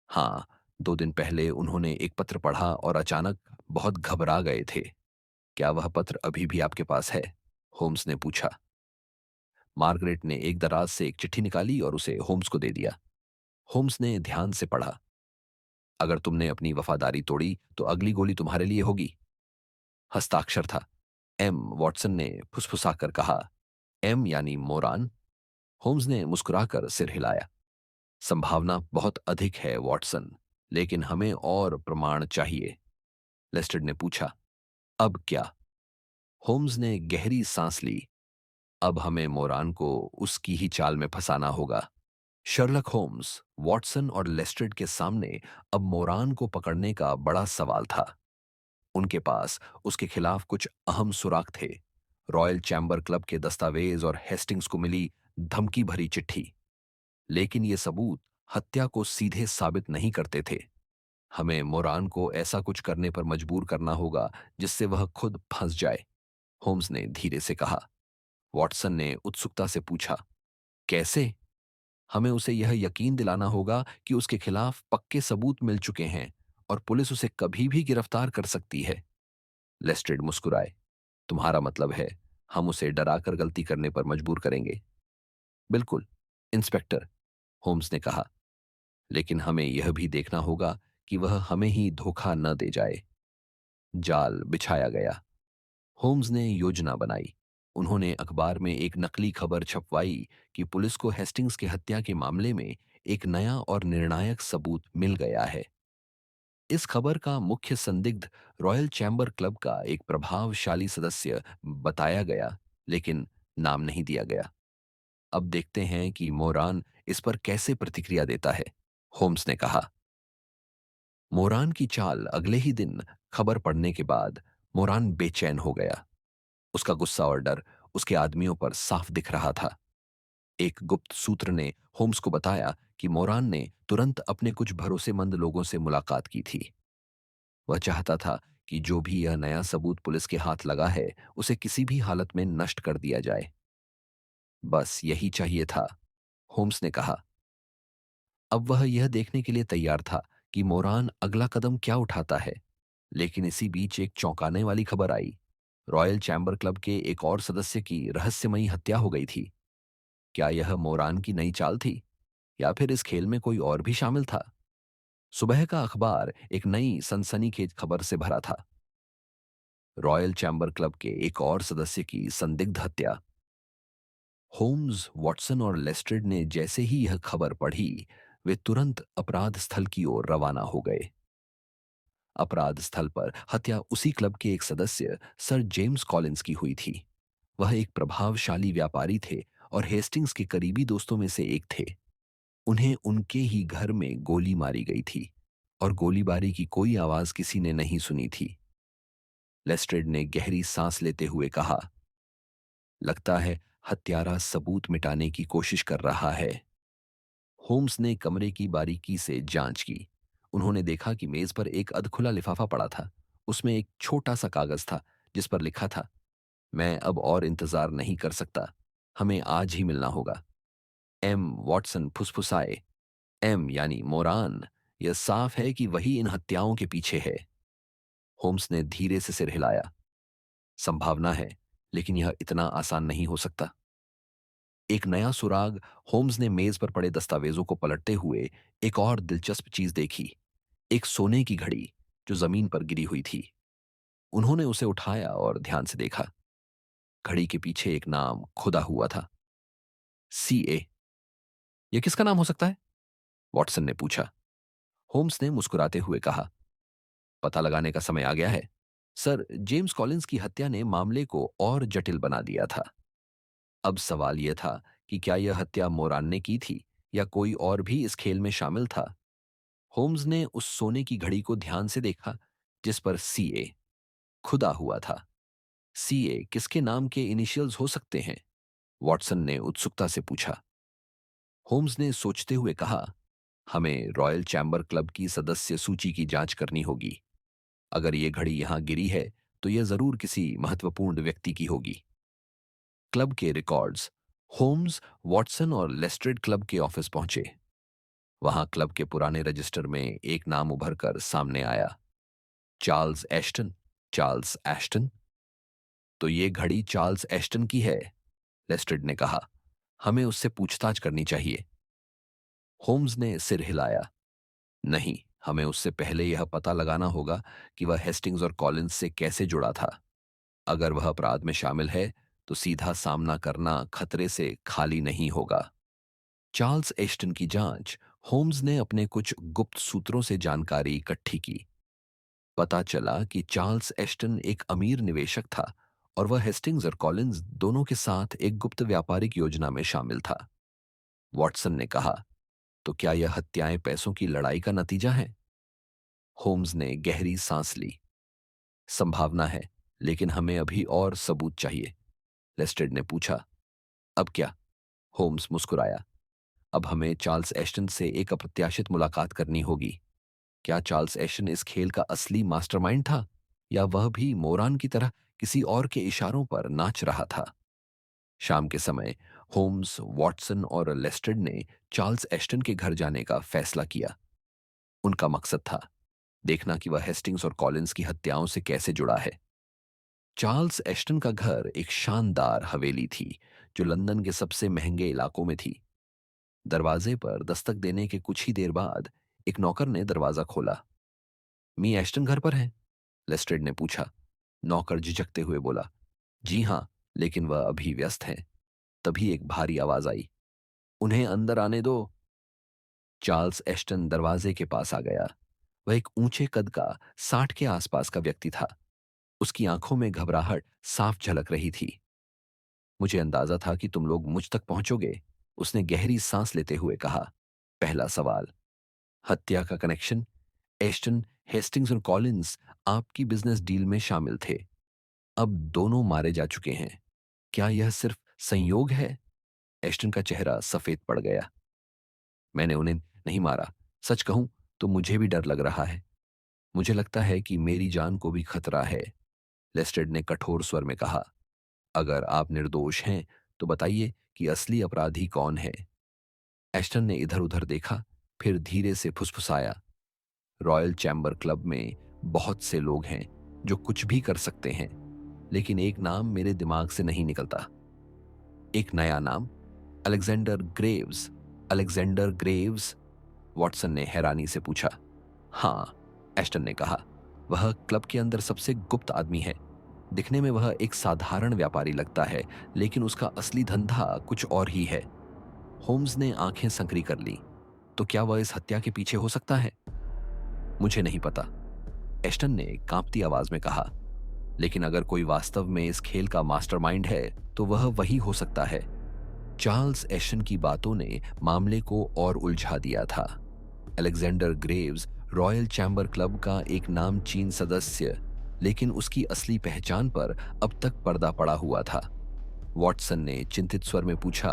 हाँ, 2 दिन पहले उन्होंने एक पत्र पढ़ा और अचानक बहुत घबरा गए थे। क्या वह पत्र अभी भी आपके पास है? होम्स ने पूछा। मार्गरेट ने एक दराज से एक चिट्ठी निकाली और उसे होम्स को दे दिया। होम्स ने ध्यान से पढ़ा। अगर तुमने अपनी वफादारी तोड़ी तो अगली गोली तुम्हारे लिए होगी। हस्ताक्षर था। एम वॉटसन ने फुसफुसाकर कहा। एम यानी मोरान। होम्स ने मुस्कुराकर सिर हिलाया। संभावना बहुत अधिक है वॉटसन, लेकिन हमें और प्रमाण चाहिए। लेस्टर्ड ने पूछा, अब क्या? होम्स ने गहरी सांस ली। अब हमें मोरान को उसकी ही चाल में फंसाना होगा। शर्लक होम्स, वॉटसन और लेस्ट्रेड के सामने अब मोरान को पकड़ने का बड़ा सवाल था। उनके पास उसके खिलाफ कुछ अहम सुराग थे। रॉयल चैम्बर क्लब के दस्तावेज और हेस्टिंग्स को मिली धमकी भरी चिट्ठी। लेकिन ये सबूत हत्या को सीधे साबित नहीं करते थे। हमें मोरान को ऐसा कुछ करने पर मजबूर करना होगा जिससे वह खुद फंस जाए, होम्स ने धीरे से कहा। वॉटसन ने उत्सुकता से पूछा, कैसे? हमें उसे यह यकीन दिलाना होगा कि उसके खिलाफ पक्के सबूत मिल चुके हैं और पुलिस उसे कभी भी गिरफ्तार कर सकती है। लेस्ट्रेड मुस्कुराए। तुम्हारा मतलब है हम उसे डराकर गलती करने पर मजबूर करेंगे? बिल्कुल, इंस्पेक्टर, होम्स ने कहा। लेकिन हमें यह भी देखना होगा कि वह हमें ही धोखा न दे जाए। जाल बिछाया गया। होम्स ने योजना बनाई। उन्होंने अखबार में एक नकली खबर छपवाई कि पुलिस को हेस्टिंग्स की हत्या के मामले में एक नया और निर्णायक सबूत मिल गया है। इस खबर का मुख्य संदिग्ध रॉयल चैम्बर क्लब का एक प्रभावशाली सदस्य बताया गया, लेकिन नाम नहीं दिया गया। अब देखते हैं कि मोरान इस पर कैसे प्रतिक्रिया देता है, होम्स ने कहा। मोरान की चाल अगले ही दिन खबर पढ़ने के बाद मोरान बेचैन हो गया। उसका गुस्सा और डर उसके आदमियों पर साफ दिख रहा था। एक गुप्त सूत्र ने होम्स को बताया कि मोरान ने तुरंत अपने कुछ भरोसेमंद लोगों से मुलाकात की थी। वह चाहता था कि जो भी यह नया सबूत पुलिस के हाथ लगा है उसे किसी भी हालत में नष्ट कर दिया जाए। बस यही चाहिए था, होम्स ने कहा। अब वह यह देखने के लिए तैयार था कि मोरान अगला कदम क्या उठाता है। लेकिन इसी बीच एक चौंकाने वाली खबर आई। रॉयल चैम्बर क्लब के एक और सदस्य की रहस्यमयी हत्या हो गई थी। क्या यह मोरान की नई चाल थी या फिर इस खेल में कोई और भी शामिल था? सुबह का अखबार एक नई सनसनीखेज खबर से भरा था। रॉयल चैम्बर क्लब के एक और सदस्य की संदिग्ध हत्या। होम्स, वॉटसन और लेस्ट्रेड ने जैसे ही यह खबर पढ़ी, वे तुरंत अपराध स्थल की ओर रवाना हो गए। अपराध स्थल पर हत्या उसी क्लब के एक सदस्य सर जेम्स कॉलिंस की हुई थी। वह एक प्रभावशाली व्यापारी थे और हेस्टिंग्स के करीबी दोस्तों में से एक थे। उन्हें उनके ही घर में गोली मारी गई थी और गोलीबारी की कोई आवाज किसी ने नहीं सुनी थी। लेस्ट्रेड ने गहरी सांस लेते हुए कहा, लगता है हत्यारा सबूत मिटाने की कोशिश कर रहा है। होम्स ने कमरे की बारीकी से जांच की। उन्होंने देखा कि मेज पर एक अधखुला लिफाफा पड़ा था। उसमें एक छोटा सा कागज था जिस पर लिखा था, मैं अब और इंतजार नहीं कर सकता, हमें आज ही मिलना होगा। M Watson फुसफुसाए। एम यानी मोरान। यह साफ है कि वही इन हत्याओं के पीछे है। होम्स ने धीरे से सिर हिलाया। संभावना है, लेकिन यह इतना आसान नहीं हो सकता। एक नया सुराग। होम्स ने मेज पर पड़े दस्तावेजों को पलटते हुए एक और दिलचस्प चीज देखी। एक सोने की घड़ी जो जमीन पर गिरी हुई थी। उन्होंने उसे उठाया और ध्यान से देखा। घड़ी के पीछे एक नाम खुदा हुआ था, सीए। यह किसका नाम हो सकता है? वॉटसन ने पूछा। होम्स ने मुस्कुराते हुए कहा, पता लगाने का समय आ गया है। सर जेम्स कॉलिंस की हत्या ने मामले को और जटिल बना दिया था। अब सवाल यह था कि क्या यह हत्या मोरान ने की थी या कोई और भी इस खेल में शामिल था। होम्स ने उस सोने की घड़ी को ध्यान से देखा जिस पर सीए खुदा हुआ था। सीए किसके नाम के इनिशियल्स हो सकते हैं? वॉटसन ने उत्सुकता से पूछा। होम्स ने सोचते हुए कहा, हमें रॉयल चैम्बर क्लब की सदस्य सूची की जांच करनी होगी। अगर यह घड़ी यहां गिरी है तो यह जरूर किसी महत्वपूर्ण व्यक्ति की होगी। क्लब के रिकॉर्ड्स। होम्स, वॉटसन और लेस्ट्रेड क्लब के ऑफिस पहुंचे। वहां क्लब के पुराने रजिस्टर में एक नाम उभर कर सामने आया, चार्ल्स एश्टन। Charles Ashton? तो ये घड़ी चार्ल्स एश्टन की है, लेस्ट्रेड ने कहा। हमें उससे पूछताछ करनी चाहिए। होम्स ने सिर हिलाया। नहीं, हमें उससे पहले यह पता लगाना होगा कि वह हेस्टिंग्स और कॉलिंस से कैसे जुड़ा था। अगर वह अपराध में शामिल है, तो सीधा सामना करना खतरे से खाली नहीं होगा। चार्ल्स एश्टन की जांच। होम्स ने अपने कुछ गुप्त सूत्रों से जानकारी इकट्ठी की। पता चला कि चार्ल्स एश्टन एक अमीर निवेशक था और वह हेस्टिंग्स और कॉलिंस दोनों के साथ एक गुप्त व्यापारिक योजना में शामिल था। वॉटसन ने कहा, तो क्या यह हत्याएं पैसों की लड़ाई का नतीजा है? होम्स ने गहरी सांस ली। संभावना है, लेकिन हमें अभी और सबूत चाहिए। लेस्ट्रेड ने पूछा, अब क्या? होम्स मुस्कुराया। अब हमें चार्ल्स एश्टन से एक अप्रत्याशित मुलाकात करनी होगी। क्या चार्ल्स एश्टन इस खेल का असली मास्टरमाइंड था, या वह भी मोरान की तरह किसी और के इशारों पर नाच रहा था? शाम के समय होम्स, वॉटसन और लेस्ट्रेड ने चार्ल्स एश्टन के घर जाने का फैसला किया। उनका मकसद था देखना कि वह हेस्टिंग्स और कॉलिंस की हत्याओं से कैसे जुड़ा है। चार्ल्स एश्टन का घर एक शानदार हवेली थी, जो लंदन के सबसे महंगे इलाकों में थी। दरवाजे पर दस्तक देने के कुछ ही देर बाद एक नौकर ने दरवाजा खोला। मी एश्टन घर पर है? लेस्ट्रेड ने पूछा। नौकर झिझकते हुए बोला, जी हाँ, लेकिन वह अभी व्यस्त हैं। तभी एक भारी आवाज आई, उन्हें अंदर आने दो। चार्ल्स एश्टन दरवाजे के पास आ गया। वह एक ऊंचे कद का 60 के आसपास का व्यक्ति था। उसकी आंखों में घबराहट साफ झलक रही थी। मुझे अंदाजा था कि तुम लोग मुझ तक पहुंचोगे, उसने गहरी सांस लेते हुए कहा। पहला सवाल, हत्या का कनेक्शन? एश्टन, हेस्टिंग्स और कॉलिंस आपकी बिजनेस डील में शामिल थे। अब दोनों मारे जा चुके हैं। क्या यह सिर्फ संयोग है? एश्टन का चेहरा सफेद पड़ गया। मैंने उन्हें नहीं मारा। सच कहूं तो मुझे भी डर लग रहा है। मुझे लगता है कि मेरी जान को भी खतरा है। लेस्ट्रेड ने कठोर स्वर में कहा, अगर आप निर्दोष हैं तो बताइए कि असली अपराधी कौन है? एश्टन ने इधर उधर देखा, फिर धीरे से फुसफुसाया, रॉयल चैम्बर क्लब में बहुत से लोग हैं जो कुछ भी कर सकते हैं, लेकिन एक नाम मेरे दिमाग से नहीं निकलता। एक नया नाम, Alexander Graves. Alexander Graves? Watson ने हैरानी से पूछा। हाँ, एश्टन ने कहा, वह क्लब के अंदर सबसे गुप्त आदमी है। दिखने में वह एक साधारण व्यापारी लगता है, लेकिन उसका असली धंधा कुछ और ही है। होम्स ने आंखें संकरी कर ली। तो क्या वह इस हत्या के पीछे हो सकता है? मुझे नहीं पता, एश्टन ने कांपती आवाज में कहा, लेकिन अगर कोई वास्तव में इस खेल का मास्टरमाइंड है तो वह वही हो सकता है। चार्ल्स एश्टन की बातों ने मामले को और उलझा दिया था। Alexander Graves royal chamber club का एक नामचीन सदस्य, लेकिन उसकी असली पहचान पर अब तक पर्दा पड़ा हुआ था। वॉटसन ने चिंतित स्वर में पूछा,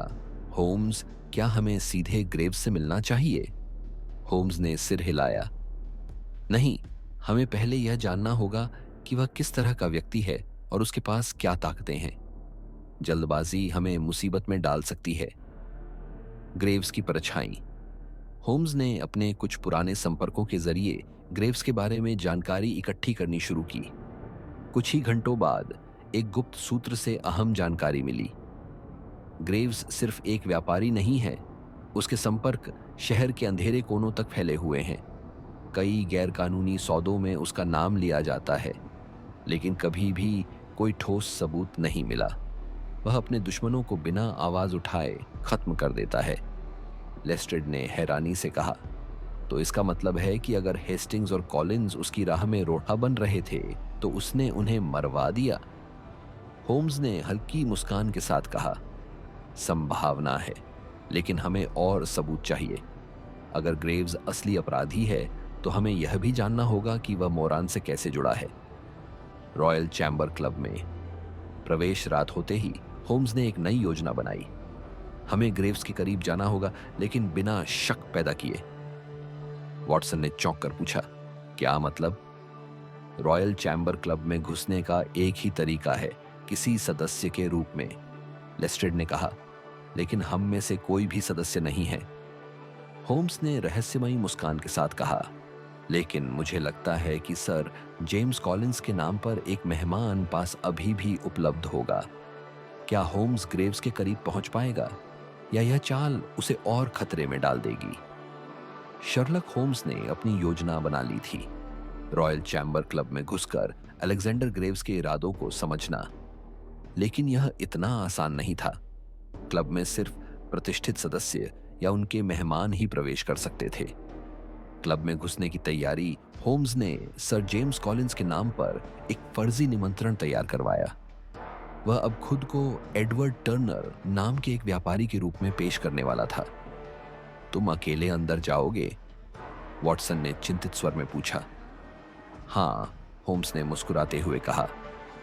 होम्स, क्या हमें सीधे ग्रेव्स से मिलना चाहिए? होम्स ने सिर हिलाया। नहीं, हमें पहले यह जानना होगा कि वह किस तरह का व्यक्ति है और उसके पास क्या ताकतें हैं। जल्दबाजी हमें मुसीबत में डाल सकती है। ग्रेव्स की परछाई। होम्स ने अपने कुछ पुराने संपर्कों के जरिए ग्रेव्स के बारे में जानकारी इकट्ठी करनी शुरू की। कुछ ही घंटों बाद एक गुप्त सूत्र से अहम जानकारी मिली। ग्रेव्स सिर्फ एक व्यापारी नहीं है, उसके संपर्क शहर के अंधेरे कोनों तक फैले हुए हैं। कई गैरकानूनी सौदों में उसका नाम लिया जाता है, लेकिन कभी भी कोई ठोस सबूत नहीं मिला। वह अपने दुश्मनों को बिना आवाज उठाए खत्म कर देता है। लेस्ट्रेड ने हैरानी से कहा, तो इसका मतलब है कि अगर हेस्टिंग्स और कॉलिंस उसकी राह में रोड़ा बन रहे थे तो उसने उन्हें मरवा दिया। होम्स ने हल्की मुस्कान के साथ कहा, संभावना है, लेकिन हमें और सबूत चाहिए। अगर ग्रेव्स असली अपराधी है तो हमें यह भी जानना होगा कि वह मोरान से कैसे जुड़ा है। रॉयल चैम्बर क्लब में प्रवेश रात होते ही होम्स ने एक नई योजना बनाई। हमें ग्रेव्स के करीब जाना होगा, लेकिन बिना शक पैदा किए। वॉटसन ने चौंक कर पूछा, क्या मतलब? रॉयल चैम्बर क्लब में घुसने का एक ही तरीका है, किसी सदस्य के रूप में, लेस्ट्रेड ने कहा, लेकिन हम में से कोई भी सदस्य नहीं है। होम्स ने रहस्यमयी मुस्कान के साथ कहा, लेकिन मुझे लगता है कि सर जेम्स कॉलिंस के नाम पर एक मेहमान पास अभी भी उपलब्ध होगा। क्या होम्स ग्रेव्स के करीब पहुंच पाएगा? या यह चाल उसे और खतरे में डाल देगी? शर्लक होम्स ने अपनी योजना बना ली थी, रॉयल चैम्बर क्लब में घुसकर अलेक्जेंडर ग्रेव्स के इरादों को समझना। लेकिन यह इतना आसान नहीं था। क्लब में सिर्फ प्रतिष्ठित सदस्य या उनके मेहमान ही प्रवेश कर सकते थे। क्लब में घुसने की तैयारी होम्स ने सर जेम्स कॉलिंस के नाम पर एक फर्जी निमंत्रण तैयार करवाया। वह अब खुद को एडवर्ड टर्नर नाम के एक व्यापारी के रूप में पेश करने वाला था। तुम अकेले अंदर जाओगे? वॉटसन ने चिंतित स्वर में पूछा। हाँ, होम्स ने मुस्कुराते हुए कहा,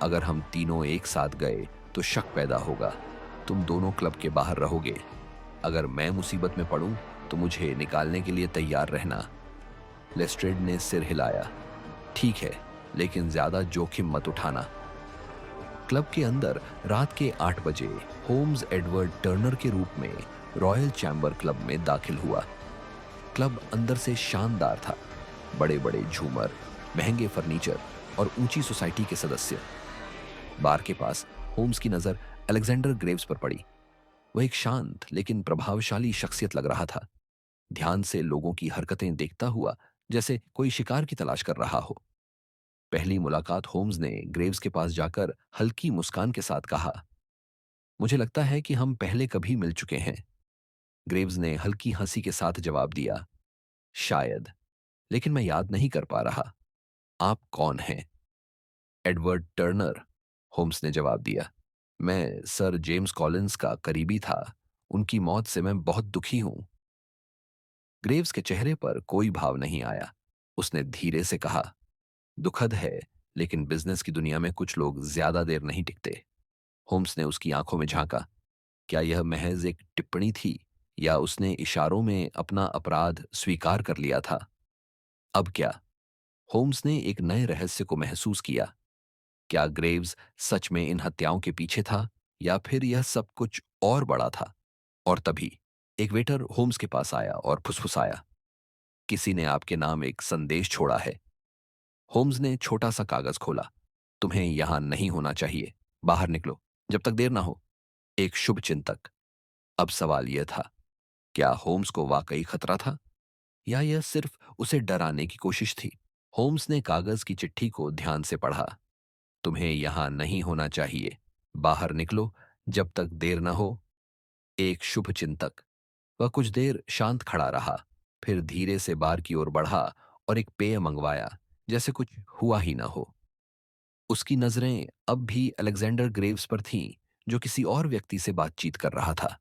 अगर हम तीनों एक साथ गए तो शक पैदा होगा। तुम दोनों क्लब के बाहर रहोगे। अगर मैं मुसीबत में पड़ूं तो मुझे निकालने के लिए तैयार रहना। लेस्ट्रेड ने सिर हिलाया। ठीक है, लेकिन ज्यादा जोखिम मत उठाना। क्लब के अंदर रात के 8 बजे होम्स एडवर्ड टर्नर के रूप में रॉयल चैम्बर क्लब में दाखिल हुआ। क्लब अंदर से शानदार था। बड़े बड़े झूमर, महंगे फर्नीचर और ऊंची सोसाइटी के सदस्य। बार के पास होम्स की नजर अलेक्जेंडर ग्रेव्स पर पड़ी। वह एक शांत लेकिन प्रभावशाली शख्सियत लग रहा था, ध्यान से लोगों की हरकतें देखता हुआ, जैसे कोई शिकार की तलाश कर रहा हो। पहली मुलाकात होम्स ने ग्रेव्स के पास जाकर हल्की मुस्कान के साथ कहा, मुझे लगता है कि हम पहले कभी मिल चुके हैं। ग्रेव्स ने हल्की हंसी के साथ जवाब दिया, शायद, लेकिन मैं याद नहीं कर पा रहा। आप कौन हैं? एडवर्ड टर्नर, होम्स ने जवाब दिया। मैं सर जेम्स कॉलिंस का करीबी था। उनकी मौत से मैं बहुत दुखी हूं। ग्रेव्स के चेहरे पर कोई भाव नहीं आया। उसने धीरे से कहा, दुखद है, लेकिन बिजनेस की दुनिया में कुछ लोग ज्यादा देर नहीं टिकते। होम्स ने उसकी आंखों में झांका। क्या यह महज एक टिप्पणी थी, या उसने इशारों में अपना अपराध स्वीकार कर लिया था? अब क्या? होम्स ने एक नए रहस्य को महसूस किया। क्या ग्रेव्स सच में इन हत्याओं के पीछे था, या फिर यह सब कुछ और बड़ा था? और तभी एक वेटर होम्स के पास आया और फुसफुसाया, किसी ने आपके नाम एक संदेश छोड़ा है। होम्स ने छोटा सा कागज खोला। तुम्हें यहां नहीं होना चाहिए। बाहर निकलो, जब तक देर ना हो। एक शुभ चिंतक। अब सवाल यह था, क्या होम्स को वाकई खतरा था, या यह सिर्फ उसे डराने की कोशिश थी? होम्स ने कागज की चिट्ठी को ध्यान से पढ़ा। तुम्हें यहां नहीं होना चाहिए। बाहर निकलो, जब तक देर न हो। एक शुभ चिंतक। वह कुछ देर शांत खड़ा रहा, फिर धीरे से बार की ओर बढ़ा और एक पेय मंगवाया, जैसे कुछ हुआ ही ना हो। उसकी नजरें अब भी अलेक्जेंडर ग्रेव्स पर थीं, जो किसी और व्यक्ति से बातचीत कर रहा था।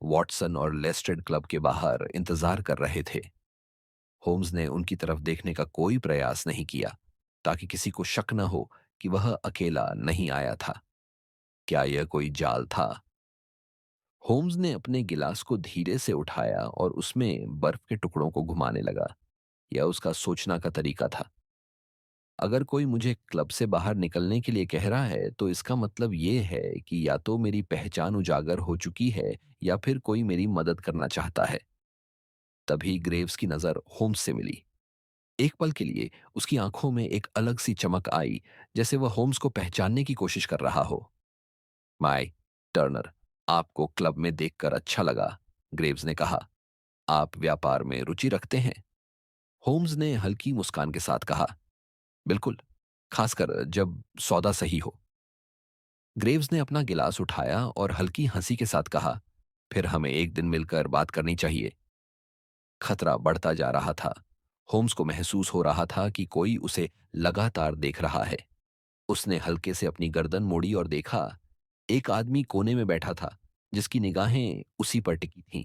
वॉटसन और लेस्ट्रेड क्लब के बाहर इंतजार कर रहे थे। होम्स ने उनकी तरफ देखने का कोई प्रयास नहीं किया, ताकि किसी को शक न हो कि वह अकेला नहीं आया था। क्या यह कोई जाल था? होम्स ने अपने गिलास को धीरे से उठाया और उसमें बर्फ के टुकड़ों को घुमाने लगा। यह उसका सोचना का तरीका था। अगर कोई मुझे क्लब से बाहर निकलने के लिए कह रहा है, तो इसका मतलब ये है कि या तो मेरी पहचान उजागर हो चुकी है, या फिर कोई मेरी मदद करना चाहता है। तभी ग्रेव्स की नजर होम्स से मिली। एक पल के लिए उसकी आंखों में एक अलग सी चमक आई, जैसे वह होम्स को पहचानने की कोशिश कर रहा हो। माय टर्नर, आपको क्लब में देखकर अच्छा लगा, ग्रेव्स ने कहा। आप व्यापार में रुचि रखते हैं? होम्स ने हल्की मुस्कान के साथ कहा, बिल्कुल, खासकर जब सौदा सही हो। ग्रेव्स ने अपना गिलास उठाया और हल्की हंसी के साथ कहा, फिर हमें एक दिन मिलकर बात करनी चाहिए। खतरा बढ़ता जा रहा था। होम्स को महसूस हो रहा था कि कोई उसे लगातार देख रहा है। उसने हल्के से अपनी गर्दन मोड़ी और देखा, एक आदमी कोने में बैठा था, जिसकी निगाहें उसी पर टिकी थीं।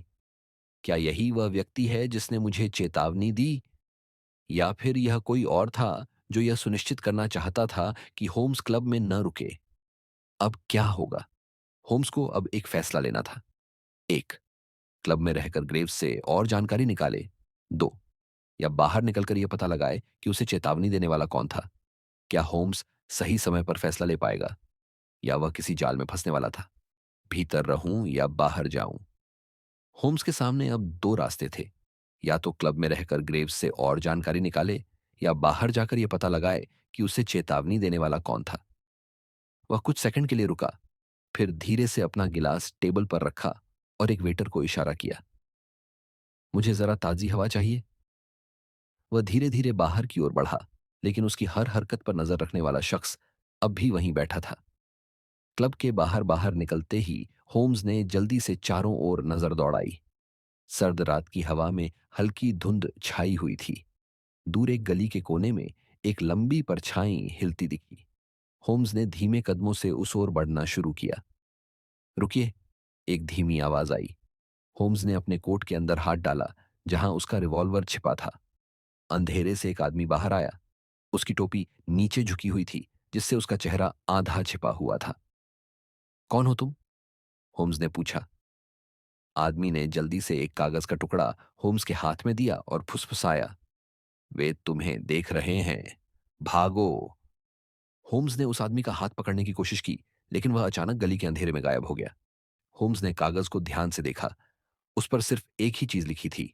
क्या यही वह व्यक्ति है जिसने मुझे चेतावनी दी, या फिर यह कोई और था जो यह सुनिश्चित करना चाहता था कि होम्स क्लब में न रुके? अब क्या होगा? होम्स को अब एक फैसला लेना था। एक, क्लब में रहकर ग्रेव्स से और जानकारी निकाले। दो, या बाहर निकलकर यह पता लगाए कि उसे चेतावनी देने वाला कौन था। क्या होम्स सही समय पर फैसला ले पाएगा, या वह किसी जाल में फंसने वाला था? भीतर रहूं या बाहर जाऊं? होम्स के सामने अब दो रास्ते थे। या तो क्लब में रहकर ग्रेव्स से और जानकारी निकाले, या बाहर जाकर यह पता लगाए कि उसे चेतावनी देने वाला कौन था। वह कुछ सेकंड के लिए रुका, फिर धीरे से अपना गिलास टेबल पर रखा और एक वेटर को इशारा किया। मुझे जरा ताजी हवा चाहिए। वह धीरे धीरे बाहर की ओर बढ़ा, लेकिन उसकी हर हरकत पर नजर रखने वाला शख्स अब भी वहीं बैठा था। क्लब के बाहर बाहर निकलते ही होम्स ने जल्दी से चारों ओर नजर दौड़ाई। सर्द रात की हवा में हल्की धुंध छाई हुई थी। दूर एक गली के कोने में एक लंबी परछाई हिलती दिखी। होम्स ने धीमे कदमों से उस ओर बढ़ना शुरू किया। रुकिए, एक धीमी आवाज आई। होम्स ने अपने कोट के अंदर हाथ डाला, जहां उसका रिवॉल्वर छिपा था। अंधेरे से एक आदमी बाहर आया। उसकी टोपी नीचे झुकी हुई थी, जिससे उसका चेहरा आधा छिपा हुआ था। कौन हो तुम? होम्स ने पूछा। आदमी ने जल्दी से एक कागज का टुकड़ा होम्स के हाथ में दिया और फुसफुसाया, वे तुम्हें देख रहे हैं, भागो। होम्स ने उस आदमी का हाथ पकड़ने की कोशिश की, लेकिन वह अचानक गली के अंधेरे में गायब हो गया। होम्स ने कागज को ध्यान से देखा। उस पर सिर्फ एक ही चीज लिखी थी,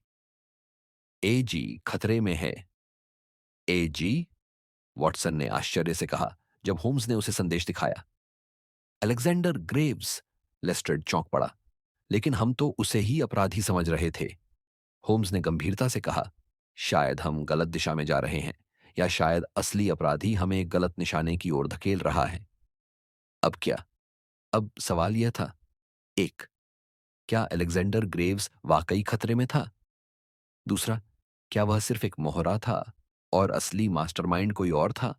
ए जी खतरे में है। ए जी? वॉटसन ने आश्चर्य से कहा जब होम्स ने उसे संदेश दिखाया। Alexander Graves. लेस्ट्रेड चौंक पड़ा। लेकिन हम तो उसे ही अपराधी समझ रहे थे। होम्स ने गंभीरता से कहा, शायद हम गलत दिशा में जा रहे हैं, या शायद असली अपराधी हमें एक गलत निशाने की ओर धकेल रहा है। अब क्या? अब सवाल यह था, एक, क्या अलेक्जेंडर ग्रेव्स वाकई खतरे में था? दूसरा, क्या वह सिर्फ एक मोहरा था और असली मास्टरमाइंड कोई और था?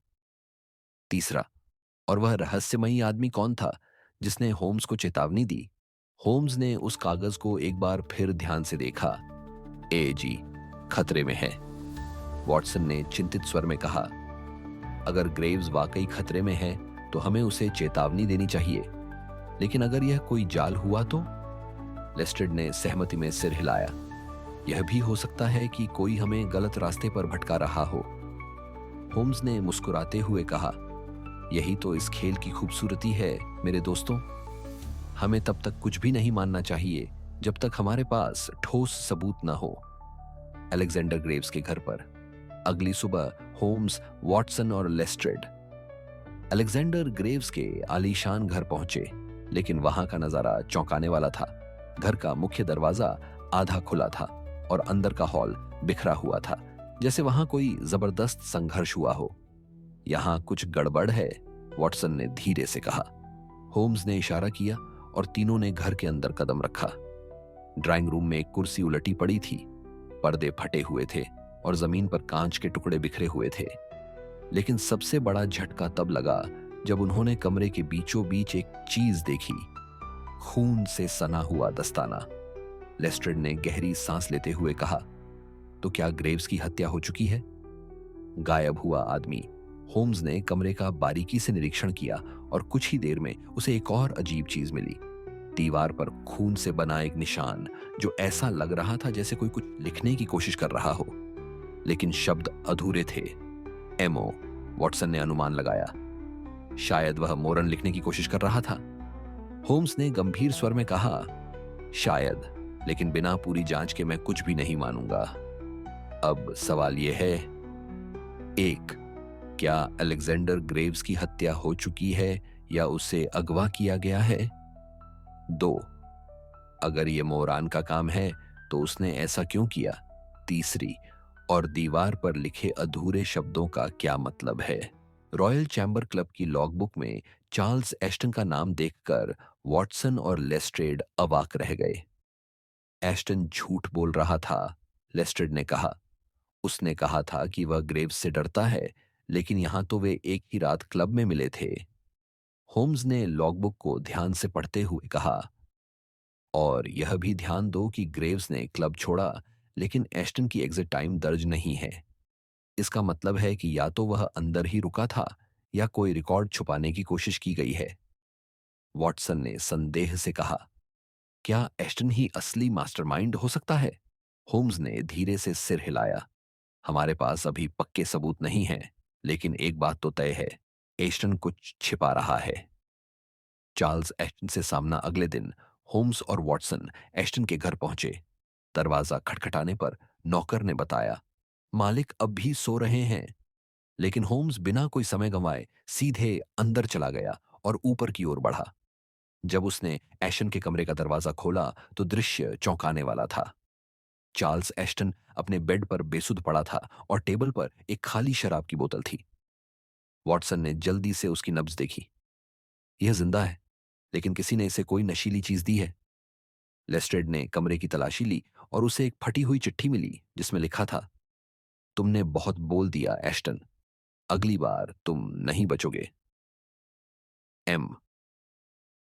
तीसरा, और वह रहस्यमयी आदमी कौन था जिसने होम्स को चेतावनी दी? होम्स ने उस कागज को एक बार फिर ध्यान से देखा। ए जी खतरे में है, वॉटसन ने चिंतित स्वर में कहा। अगर ग्रेव्स वाकई खतरे में है तो हमें उसे चेतावनी देनी चाहिए, लेकिन अगर यह कोई जाल हुआ तो? लेस्ट्रेड ने सहमति में सिर हिलाया। यह भी हो सकता है कि कोई हमें गलत रास्ते पर भटका रहा हो। होम्स ने मुस्कुराते हुए कहा, यही तो इस खेल की खूबसूरती है मेरे दोस्तों। हमें तब तक कुछ भी नहीं मानना चाहिए जब तक हमारे पास ठोस सबूत न हो। अलेक्जेंडर ग्रेव्स के घर पर अगली सुबह होम्स, वॉटसन और लेस्ट्रेड अलेक्जेंडर ग्रेव्स के आलीशान घर पहुंचे, लेकिन वहां का नजारा चौंकाने वाला था। घर का मुख्य दरवाजा आधा खुला था और अंदर का हॉल बिखरा हुआ था, जैसे वहां कोई जबरदस्त संघर्ष हुआ हो। यहां कुछ गड़बड़ है, वॉटसन ने धीरे से कहा। होम्स ने इशारा किया और तीनों ने घर के अंदर कदम रखा। ड्राइंग रूम में एक कुर्सी उलटी पड़ी थी, पर्दे फटे हुए थे और जमीन पर कांच के टुकड़े बिखरे हुए थे। लेकिन सबसे बड़ा झटका तब लगा जब उन्होंने कमरे के बीचों बीच एक चीज देखी, खून से सना हुआ दस्ताना। लेस्ट्रेड ने गहरी सांस लेते हुए कहा, तो क्या ग्रेव्स की हत्या हो चुकी है? गायब हुआ आदमी। होम्स ने कमरे का बारीकी से निरीक्षण किया और कुछ ही देर में उसे एक और अजीब चीज मिली। दीवार पर खून से बना एक निशान, जो ऐसा लग रहा था जैसे कोई कुछ लिखने की कोशिश कर रहा हो, लेकिन शब्द अधूरे थे। एमओ, वॉटसन ने अनुमान लगाया। शायद वह मोरन लिखने की कोशिश कर रहा था। होम्स ने गंभीर स्वर में कहा, शायद, लेकिन बिना पूरी जांच के मैं कुछ भी नहीं मानूंगा। अब सवाल यह है, एक, क्या अलेक्जेंडर ग्रेव्स की हत्या हो चुकी है या उसे अगवा किया गया है? दो, अगर यह मोरान का काम है तो उसने ऐसा क्यों किया? तीसरी, और दीवार पर लिखे अधूरे शब्दों का क्या मतलब है? रॉयल चैम्बर क्लब की लॉगबुक में चार्ल्स एस्टन का नाम देखकर वॉटसन और लेस्ट्रेड अवाक रह गए। एस्टन झूठ बोल रहा था, लेस्ट्रेड ने कहा। उसने कहा था कि वह ग्रेव्स से डरता है, लेकिन यहां तो वे एक ही रात क्लब में मिले थे। होम्स ने लॉगबुक को ध्यान से पढ़ते हुए कहा, और यह भी ध्यान दो कि ग्रेव्स ने क्लब छोड़ा, लेकिन एस्टन की एग्जिट टाइम दर्ज नहीं है। इसका मतलब है कि या तो वह अंदर ही रुका था या कोई रिकॉर्ड छुपाने की कोशिश की गई है। वॉटसन ने संदेह से कहा, क्या एस्टन ही असली मास्टरमाइंड हो सकता है? होम्स ने धीरे से सिर हिलाया। हमारे पास अभी पक्के सबूत नहीं हैं, लेकिन एक बात तो तय है, एस्टन कुछ छिपा रहा है। चार्ल्स एस्टन से सामना अगले दिन होम्स और वॉटसन एस्टन के घर पहुंचे। दरवाजा खटखटाने पर नौकर ने बताया, मालिक अब भी सो रहे हैं। लेकिन होम्स बिना कोई समय गंवाए सीधे अंदर चला गया और ऊपर की ओर बढ़ा। जब उसने एशन के कमरे का दरवाजा खोला तो दृश्य चौंकाने वाला था। चार्ल्स एस्टन अपने बेड पर बेसुध पड़ा था और टेबल पर एक खाली शराब की बोतल थी। वॉटसन ने जल्दी से उसकी नब्ज देखी। यह जिंदा है, लेकिन किसी ने इसे कोई नशीली चीज दी है। लेस्ट्रेड ने कमरे की तलाशी ली और उसे एक फटी हुई चिट्ठी मिली जिसमें लिखा था, तुमने बहुत बोल दिया एस्टन, अगली बार तुम नहीं बचोगे। एम।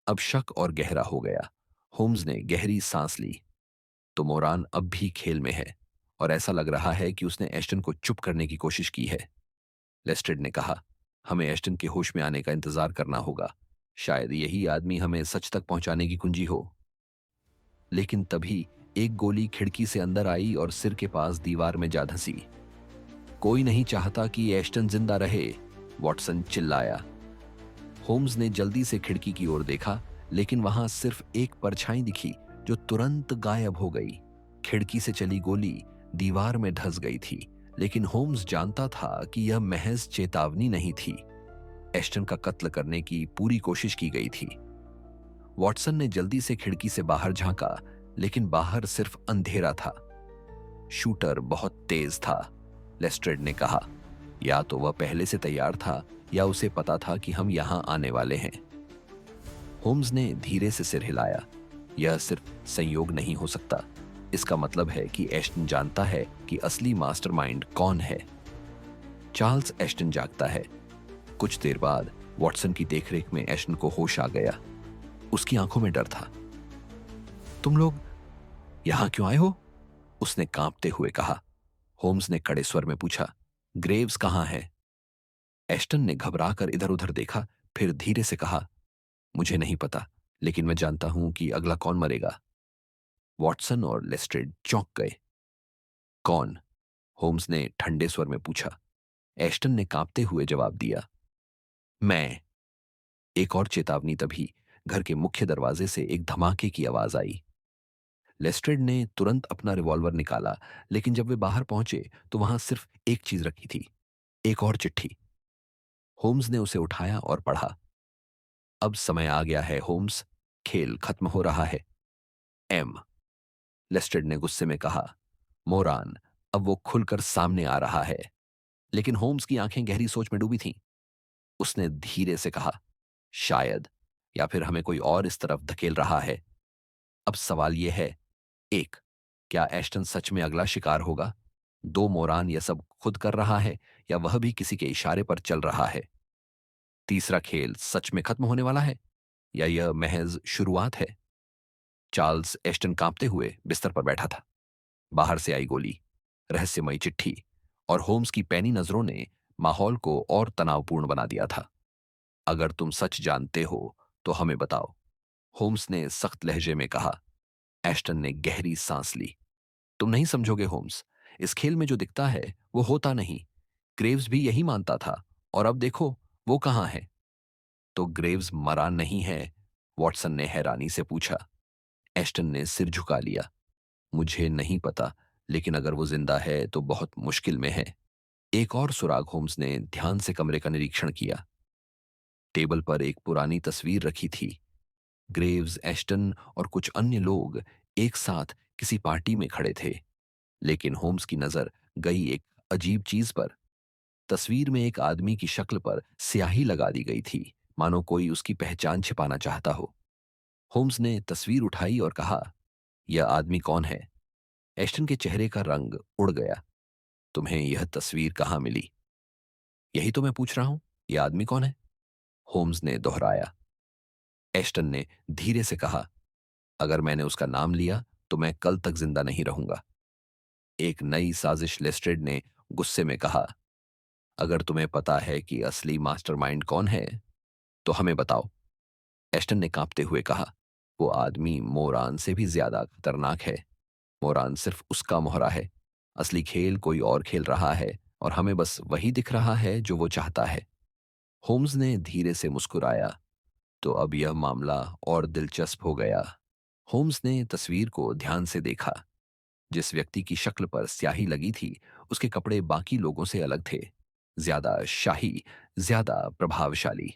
अब शक और गहरा हो गया। होम्स ने गहरी सांस ली। तो मोरान अब भी खेल में है और ऐसा लग रहा है कि उसने एस्टन को चुप करने की कोशिश की है। लेस्ट्रेड ने कहा, हमें एस्टन के होश में आने का इंतजार करना होगा। शायद यही आदमी हमें सच तक पहुंचाने की कुंजी हो। लेकिन तभी एक गोली खिड़की से अंदर आई और सिर के पास दीवार में जा धंसी। कोई नहीं चाहता कि एस्टन जिंदा रहे, वॉटसन चिल्लाया। होम्स ने जल्दी से खिड़की की ओर देखा, लेकिन वहां सिर्फ एक परछाई दिखी जो तुरंत गायब हो गई। खिड़की से चली गोली दीवार में धंस गई थी, लेकिन होम्स जानता था कि यह महज चेतावनी नहीं थी। एस्टन का कत्ल करने की पूरी कोशिश की गई थी। वॉटसन ने जल्दी से खिड़की से बाहर झांका, लेकिन बाहर सिर्फ अंधेरा था। शूटर बहुत तेज था, लेस्ट्रेड ने कहा। या तो वह पहले से तैयार था या उसे पता था कि हम यहां आने वाले हैं। होम्स ने धीरे से सिर हिलाया। यह सिर्फ संयोग नहीं हो सकता। इसका मतलब है कि एस्टन जानता है कि असली मास्टरमाइंड कौन है। चार्ल्स एस्टन जागता है। कुछ देर बाद वॉटसन की देखरेख में एस्टन को होश आ गया। उसकी आंखों में डर था। तुम लोग यहां क्यों आए हो? उसने कांपते हुए कहा। होम्स ने कड़े स्वर में पूछा, ग्रेव्स कहां है? एस्टन ने घबराकर इधर उधर देखा, फिर धीरे से कहा, मुझे नहीं पता, लेकिन मैं जानता हूं कि अगला कौन मरेगा। वॉटसन और लेस्ट्रेड चौंक गए। कौन? होम्स ने ठंडे स्वर में पूछा। एस्टन ने कांपते हुए जवाब दिया, मैं। एक और चेतावनी तभी घर के मुख्य दरवाजे से एक धमाके की आवाज आई। लेस्ट्रेड ने तुरंत अपना रिवॉल्वर निकाला, लेकिन जब वे बाहर पहुंचे तो वहां सिर्फ एक चीज रखी थी, एक और चिट्ठी। होम्स ने उसे उठाया और पढ़ा। अब समय आ गया है होम्स, खेल खत्म हो रहा है। एम। लेस्ट्रेड ने गुस्से में कहा। मोरान, अब वो खुलकर सामने आ रहा है। लेकिन होम्स की आंखें गहरी सोच में डूबी थीं। उसने धीरे से कहा, शायद, या फिर हमें कोई और इस तरफ धकेल रहा है। अब सवाल यह है, एक, क्या एस्टन सच में अगला शिकार होगा? दो, मोरान यह सब खुद कर रहा है या वह भी किसी के इशारे पर चल रहा है? तीसरा, खेल सच में खत्म होने वाला है या यह महज शुरुआत है? चार्ल्स एस्टन कांपते हुए बिस्तर पर बैठा था। बाहर से आई गोली, रहस्यमयी चिट्ठी और होम्स की पैनी नजरों ने माहौल को और तनावपूर्ण बना दिया था। अगर तुम सच जानते हो तो हमें बताओ, होम्स ने सख्त लहजे में कहा। एस्टन ने गहरी सांस ली। तुम नहीं समझोगे होम्स, इस खेल में जो दिखता है वो होता नहीं। ग्रेव्स भी यही मानता था, और अब देखो वो कहां है। तो ग्रेव्स मरा नहीं है? वॉटसन ने हैरानी से पूछा। एस्टन ने सिर झुका लिया। मुझे नहीं पता, लेकिन अगर वो जिंदा है तो बहुत मुश्किल में है। एक और सुराग। होम्स ने ध्यान से कमरे का निरीक्षण किया। टेबल पर एक पुरानी तस्वीर रखी थी। ग्रेव्स, एस्टन और कुछ अन्य लोग एक साथ किसी पार्टी में खड़े थे। लेकिन होम्स की नजर गई एक अजीब चीज पर। तस्वीर में एक आदमी की शक्ल पर स्याही लगा दी गई थी, मानो कोई उसकी पहचान छिपाना चाहता हो। होम्स ने तस्वीर उठाई और कहा, यह आदमी कौन है? एस्टन के चेहरे का रंग उड़ गया। तुम्हें यह तस्वीर कहां मिली? यही तो मैं पूछ रहा हूं, यह आदमी कौन है? होम्स ने दोहराया। एस्टन ने धीरे से कहा, अगर मैंने उसका नाम लिया तो मैं कल तक जिंदा नहीं रहूंगा। एक नई साजिश, लेस्ट्रेड ने गुस्से में कहा। अगर तुम्हें पता है कि असली मास्टरमाइंड कौन है तो हमें बताओ, एस्टन ने कांपते हुए कहा। वो आदमी मोरान से भी ज्यादा खतरनाक है। मोरान सिर्फ उसका मोहरा है। असली खेल कोई और खेल रहा है और हमें बस वही दिख रहा है जो वो चाहता है। होम्स ने धीरे से मुस्कुराया। तो अब यह मामला और दिलचस्प हो गया। होम्स ने तस्वीर को ध्यान से देखा। जिस व्यक्ति की शक्ल पर स्याही लगी थी उसके कपड़े बाकी लोगों से अलग थे, ज्यादा शाही, ज्यादा प्रभावशाली।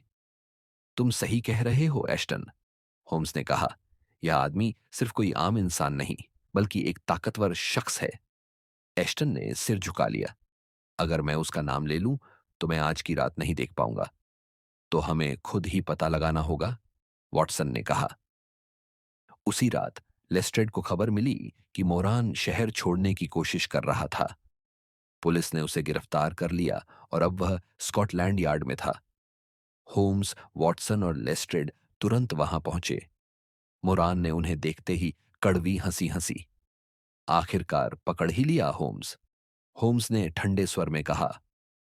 तुम सही कह रहे हो एस्टन, होम्स ने कहा, यह आदमी सिर्फ कोई आम इंसान नहीं, बल्कि एक ताकतवर शख्स है। एश्टन ने सिर झुका लिया। अगर मैं उसका नाम ले लूं, तो मैं आज की रात नहीं देख पाऊंगा। तो हमें खुद ही पता लगाना होगा, वॉटसन ने कहा। उसी रात लेस्ट्रेड को खबर मिली कि मोरान शहर छोड़ने की कोशिश कर रहा था। पुलिस ने उसे गिरफ्तार कर लिया और अब वह स्कॉटलैंड यार्ड में था। होम्स, वॉटसन और लेस्ट्रेड तुरंत वहां पहुंचे। मोरान ने उन्हें देखते ही कड़वी हंसी हंसी। आखिरकार पकड़ ही लिया, होम्स। होम्स ने ठंडे स्वर में कहा,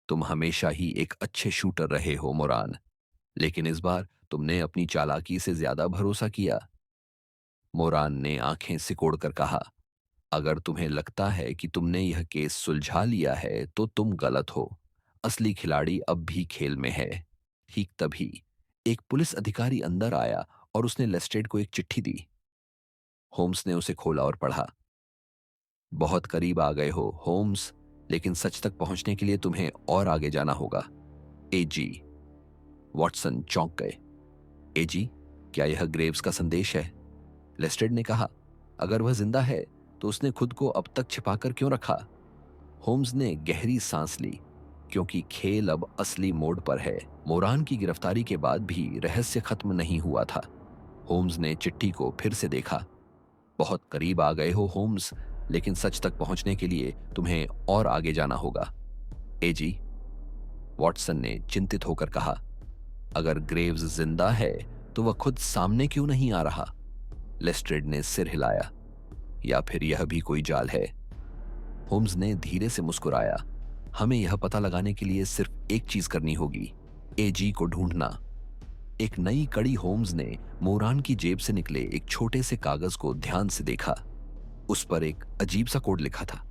तुम हमेशा ही एक अच्छे शूटर रहे हो, मोरान, लेकिन इस बार तुमने अपनी चालाकी से ज्यादा भरोसा किया। मोरान ने आंखें सिकोड़कर कहा, अगर तुम्हें लगता है कि तुमने यह केस सुलझा लिया है तो तुम गलत हो। असली खिलाड़ी अब भी खेल में है। ठीक तभी एक पुलिस अधिकारी अंदर आया और उसने लेस्ट्रेड को एक चिट्ठी दी। होम्स ने उसे खोला और पढ़ा। बहुत करीब आ गए हो, होम्स, लेकिन सच तक पहुंचने के लिए तुम्हें और आगे जाना होगा। एजी। वॉटसन चौंक गए। एजी, क्या यह ग्रेव्स का संदेश है? लेस्ट्रेड ने कहा, अगर वह जिंदा है तो उसने खुद को अब तक छिपाकर क्यों रखा? होम्स ने गहरी सांस ली, क्योंकि खेल अब असली मोड़ पर है। मोरान की गिरफ्तारी के बाद भी रहस्य खत्म नहीं हुआ था। होम्स ने चिट्ठी को फिर से देखा। बहुत करीब आ गए हो, होम्स, लेकिन सच तक पहुंचने के लिए तुम्हें और आगे जाना होगा। एजी। वॉटसन ने चिंतित होकर कहा, अगर ग्रेव्स जिंदा है तो वह खुद सामने क्यों नहीं आ रहा? लेस्ट्रेड ने सिर हिलाया। या फिर यह भी कोई जाल है? होम्स ने धीरे से मुस्कुराया। हमें यह पता लगाने के लिए सिर्फ एक चीज करनी होगी, एजी को ढूंढना। एक नई कड़ी। होम्स ने मोरान की जेब से निकले एक छोटे से कागज को ध्यान से देखा। उस पर एक अजीब सा कोड लिखा था,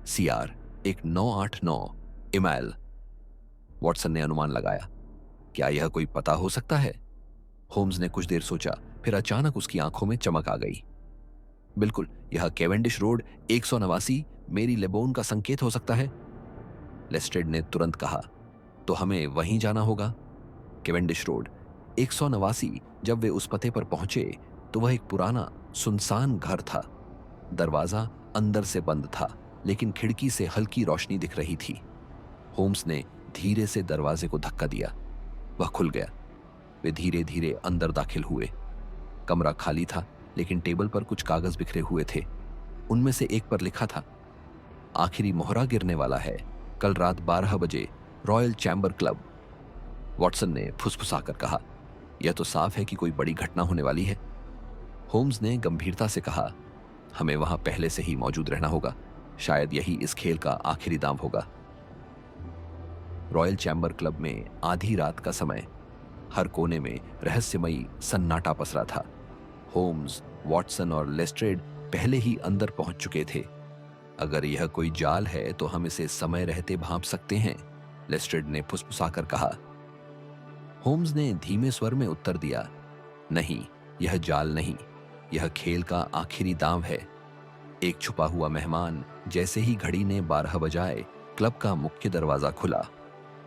CR 1989 इमेल। वॉटसन ने अनुमान लगाया, क्या यह कोई पता हो सकता है? होम्स ने कुछ देर सोचा, फिर अचानक उसकी आंखों में चमक आ गई। बिल्कुल, यह केवेंडिश रोड 189 मेरी लेबोन का संकेत हो सकता है। लेस्ट्रेड ने तुरंत कहा, तो हमें वहीं जाना होगा। Cavendish road 189। जब वे उस पते पर पहुंचे तो वह एक पुराना सुनसान घर था। दरवाजा अंदर से बंद था, लेकिन खिड़की से हल्की रोशनी दिख रही थी। होम्स ने धीरे से दरवाजे को धक्का दिया। वह खुल गया। वे धीरे धीरे अंदर दाखिल हुए। कमरा खाली था, लेकिन टेबल पर कुछ कागज बिखरे हुए थे। उनमें से एक पर लिखा था, आखिरी मोहरा गिरने वाला है, कल रात 12 बजे, रॉयल चैम्बर क्लब। वॉटसन ने फुसफुसाकर कहा, यह तो साफ है कि कोई बड़ी घटना होने वाली है। होम्स ने गंभीरता से कहा, हमें वहां पहले से ही मौजूद रहना होगा। शायद यही इस खेल का आखिरी दांव होगा। रॉयल चैम्बर क्लब में आधी रात का समय। हर कोने में रहस्यमयी सन्नाटा पसरा था। होम्स, वॉटसन और लेस्ट्रेड पहले ही अंदर पहुंच चुके थे। अगर यह कोई जाल है तो हम इसे समय रहते भांप सकते हैं, लेस्ट्रेड ने फुसफुसाकर कहा। होम्स ने धीमे स्वर में उत्तर दिया, नहीं, यह जाल नहीं, यह खेल का आखिरी दांव है। एक छुपा हुआ मेहमान। जैसे ही घड़ी ने 12 बजाए, क्लब का मुख्य दरवाजा खुला।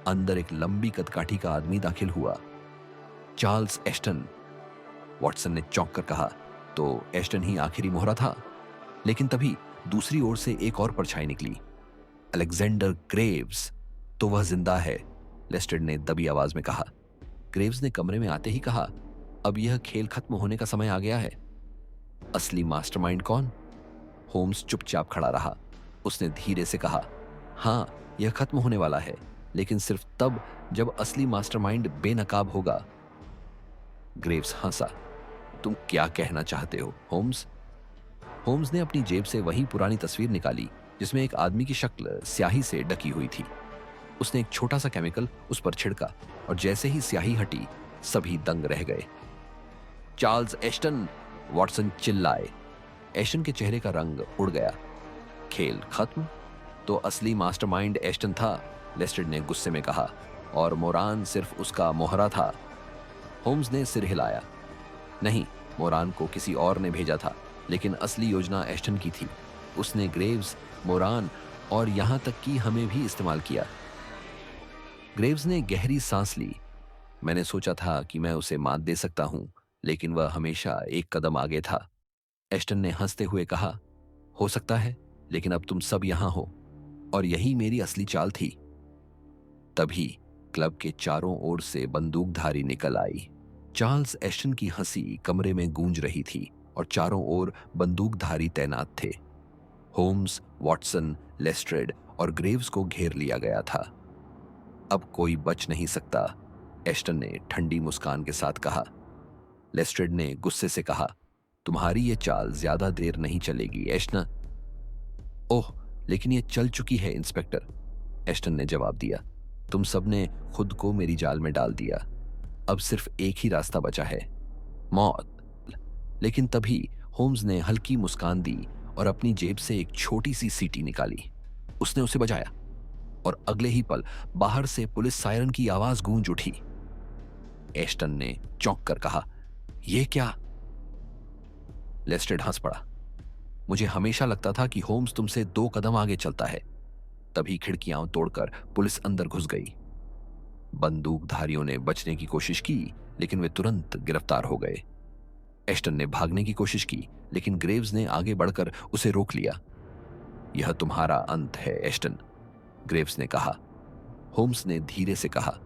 अंदर एक लंबी कदकाठी का आदमी दाखिल हुआ, चार्ल्स एश्टन। वॉटसन ने चौंक कर कहा, तो एश्टन ही आखिरी मोहरा था। लेकिन तभी दूसरी ओर से एक और परछाई निकली, अलेक्जेंडर ग्रेव्स। तो वह जिंदा है, लेस्ट्रेड ने दबी आवाज में कहा। ग्रेव्स ने कमरे में आते ही कहा, अब यह खेल खत्म होने का समय आ गया है। असली मास्टरमाइंड कौन? होम्स चुपचाप खड़ा रहा। उसने धीरे से कहा, हाँ, यह खत्म होने वाला है, लेकिन सिर्फ तब जब असली मास्टरमाइंड बेनकाब होगा। ग्रेव्स हंसा। तुम क्या कहना चाहते हो, होम्स? होम्स ने अपनी जेब से वही पुरानी तस्वीर निकाली जिसमें एक आदमी की शक्ल स्याही से ढकी हुई थी। उसने एक छोटा सा केमिकल उस पर छिड़का और जैसे ही स्याही हटी, सभी दंग रह गए। Charles Ashton! वॉटसन चिल्लाए। एश्टन के चेहरे का रंग उड़ गया। खेल खत्म? तो असली मास्टरमाइंड एश्टन था, लेस्ट्रेड ने गुस्से में कहा, और मोरान सिर्फ उसका मोहरा था। होम्स ने सिर हिलाया। नहीं, मोरान को किसी और ने भेजा था, लेकिन असली योजना एश्टन की थी। उसने ग्रेव्स, मोरान और यहां तक कि हमें भी इस्तेमाल किया। ग्रेव्स ने गहरी सांस ली। मैंने सोचा था कि मैं उसे मात दे सकता हूं, लेकिन वह हमेशा एक कदम आगे था। एस्टन ने हंसते हुए कहा, हो सकता है, लेकिन अब तुम सब यहां हो, और यही मेरी असली चाल थी। तभी क्लब के चारों ओर से बंदूकधारी निकल आई। चार्ल्स एस्टन की हंसी कमरे में गूंज रही थी और चारों ओर बंदूकधारी तैनात थे। होम्स, वॉटसन, लेस्ट्रेड और ग्रेव्स को घेर लिया गया था। अब कोई बच नहीं सकता, एस्टन ने ठंडी मुस्कान के साथ कहा। लेस्ट्रेड ने गुस्से से कहा, तुम्हारी ये चाल ज्यादा देर नहीं चलेगी एस्टन। ओह, लेकिन ये चल चुकी है इंस्पेक्टर, एस्टन ने जवाब दिया। तुम सबने खुद को मेरी जाल में डाल दिया। अब सिर्फ एक ही रास्ता बचा है, मौत। लेकिन तभी होम्स ने हल्की मुस्कान दी और अपनी जेब से एक छोटी सी सीटी निकाली। उसने उसे बजाया और अगले ही पल बाहर से पुलिस सायरन की आवाज गूंज उठी। एस्टन ने चौंक कर कहा, यह क्या? लेस्ट्रेड हंस पड़ा। मुझे हमेशा लगता था कि होम्स तुमसे 2 कदम आगे चलता है। तभी खिड़कियां तोड़कर पुलिस अंदर घुस गई। बंदूकधारियों ने बचने की कोशिश की, लेकिन वे तुरंत गिरफ्तार हो गए। एस्टन ने भागने की कोशिश की, लेकिन ग्रेव्स ने आगे बढ़कर उसे रोक लिया। यह तुम्हारा अंत है एस्टन, ग्रेव्स ने कहा। होम्स ने धीरे से कहा,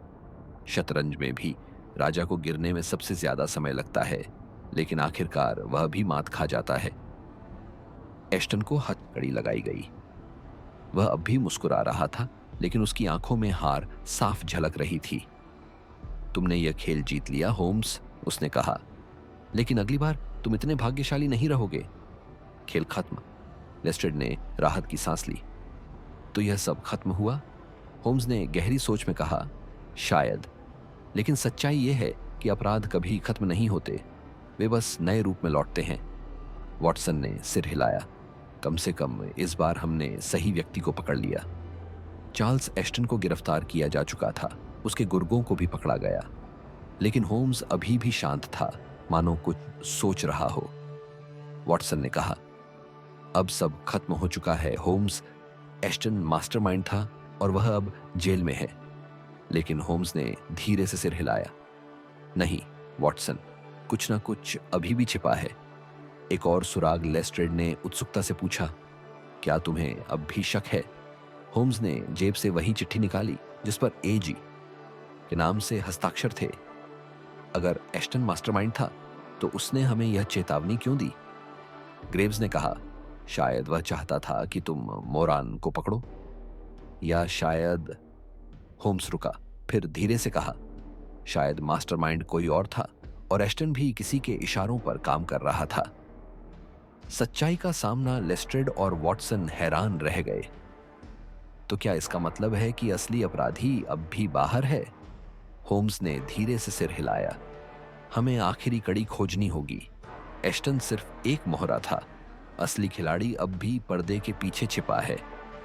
शतरंज में भी राजा को गिरने में सबसे ज्यादा समय लगता है, लेकिन आखिरकार वह भी मात खा जाता है। एस्टन को हथकड़ी लगाई गई। वह अब भी मुस्कुरा रहा था, लेकिन उसकी आंखों में हार साफ झलक रही थी। तुमने यह खेल जीत लिया होम्स, उसने कहा, लेकिन अगली बार तुम इतने भाग्यशाली नहीं रहोगे। खेल खत्म। लेस्ट्रेड ने राहत की सांस ली। तो यह सब खत्म हुआ? होम्स ने गहरी सोच में कहा, शायद, लेकिन सच्चाई यह है कि अपराध कभी खत्म नहीं होते, वे बस नए रूप में लौटते हैं। वॉटसन ने सिर हिलाया। कम से कम इस बार हमने सही व्यक्ति को पकड़ लिया। चार्ल्स एस्टन को गिरफ्तार किया जा चुका था, उसके गुर्गों को भी पकड़ा गया, लेकिन होम्स अभी भी शांत था, मानो कुछ सोच रहा हो। वॉटसन ने कहा, अब सब खत्म हो चुका है होम्स। एस्टन मास्टरमाइंड था और वह अब जेल में है। लेकिन होम्स ने धीरे से सिर हिलाया। नहीं वॉटसन, कुछ ना कुछ अभी भी छिपा है। एक और सुराग, लेस्ट्रेड ने उत्सुकता से पूछा। क्या तुम्हें अब भी शक है? होम्स ने जेब से वही चिट्ठी निकाली जिस पर एजी के नाम से हस्ताक्षर थे। अगर एस्टन मास्टरमाइंड था तो उसने हमें यह चेतावनी क्यों दी? ग्रेव्स ने कहा, शायद वह चाहता था कि तुम मोरान को पकड़ो, या शायद। होम्स रुका, फिर धीरे से कहा, शायद मास्टरमाइंड कोई और था और एस्टन भी किसी के इशारों पर काम कर रहा था। सच्चाई का सामना लेस्ट्रेड और वॉटसन हैरान रह गए। तो क्या इसका मतलब है कि असली अपराधी अब भी बाहर है? होम्स ने धीरे से सिर हिलाया। हमें आखिरी कड़ी खोजनी होगी। एस्टन सिर्फ एक मोहरा था, असली खिलाड़ी अब भी पर्दे के पीछे छिपा है।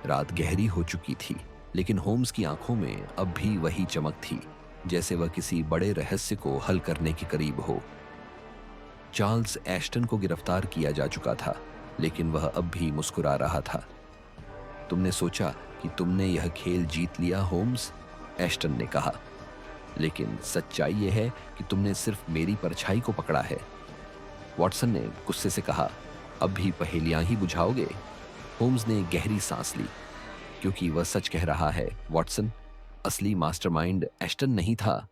रात गहरी हो चुकी थी, लेकिन होम्स की आंखों में अब भी वही चमक थी, जैसे वह किसी बड़े रहस्य को हल करने के करीब हो। चार्ल्स एस्टन को गिरफ्तार किया जा चुका था, लेकिन वह अब भी मुस्कुरा रहा था। तुमने सोचा कि तुमने यह खेल जीत लिया होम्स, एस्टन ने कहा, लेकिन सच्चाई यह है कि तुमने सिर्फ मेरी परछाई को पकड़ा है। वॉटसन ने गुस्से से कहा, अब भी पहेलियां ही बुझाओगे? होम्स ने गहरी सांस ली। क्योंकि वह सच कह रहा है वॉटसन, असली मास्टरमाइंड एस्टन नहीं था।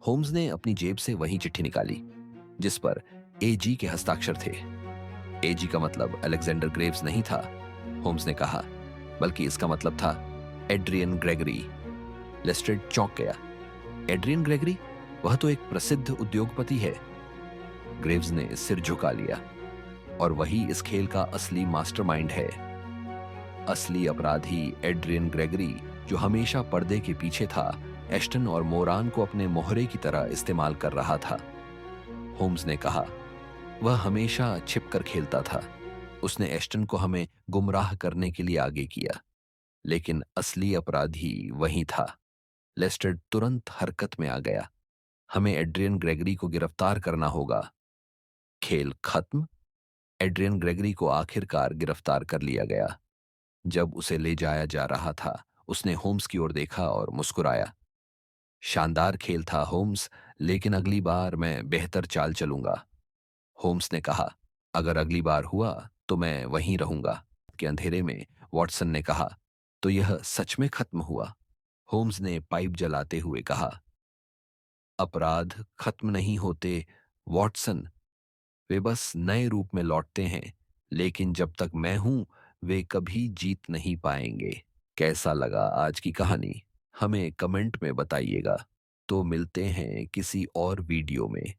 होम्स ने अपनी जेब से वही चिट्ठी निकाली जिस पर एजी के हस्ताक्षर थे। एजी का मतलब अलेक्जेंडर ग्रेव्स नहीं था, होम्स ने कहा, बल्कि इसका मतलब था एड्रियन ग्रेगरी। लेस्ट्रेड चौंक गया। Adrian Gregory? वह तो एक प्रसिद्ध उद्योगपति है। ग्रेव्स ने सिर झुका लिया। और वही इस खेल का असली मास्टरमाइंड है। असली अपराधी एड्रियन ग्रेगरी, जो हमेशा पर्दे के पीछे था, एस्टन और मोरान को अपने मोहरे की तरह इस्तेमाल कर रहा था। होम्स ने कहा, वह हमेशा छिपकर खेलता था। उसने एस्टन को हमें गुमराह करने के लिए आगे किया, लेकिन असली अपराधी वही था। लेस्ट्रेड तुरंत हरकत में आ गया। हमें एड्रियन ग्रेगरी को गिरफ्तार करना होगा। खेल खत्म। एड्रियन ग्रेगरी को आखिरकार गिरफ्तार कर लिया गया। जब उसे ले जाया जा रहा था, उसने होम्स की ओर देखा और मुस्कुराया। शानदार खेल था होम्स, लेकिन अगली बार मैं बेहतर चाल चलूंगा। होम्स ने कहा, अगर अगली बार हुआ तो मैं वहीं रहूंगा। के अंधेरे में वॉटसन ने कहा, तो यह सच में खत्म हुआ? होम्स ने पाइप जलाते हुए कहा, अपराध खत्म नहीं होते वॉटसन, वे बस नए रूप में लौटते हैं। लेकिन जब तक मैं हूं, वे कभी जीत नहीं पाएंगे। कैसा लगा आज की कहानी? हमें कमेंट में बताइएगा। तो मिलते हैं किसी और वीडियो में।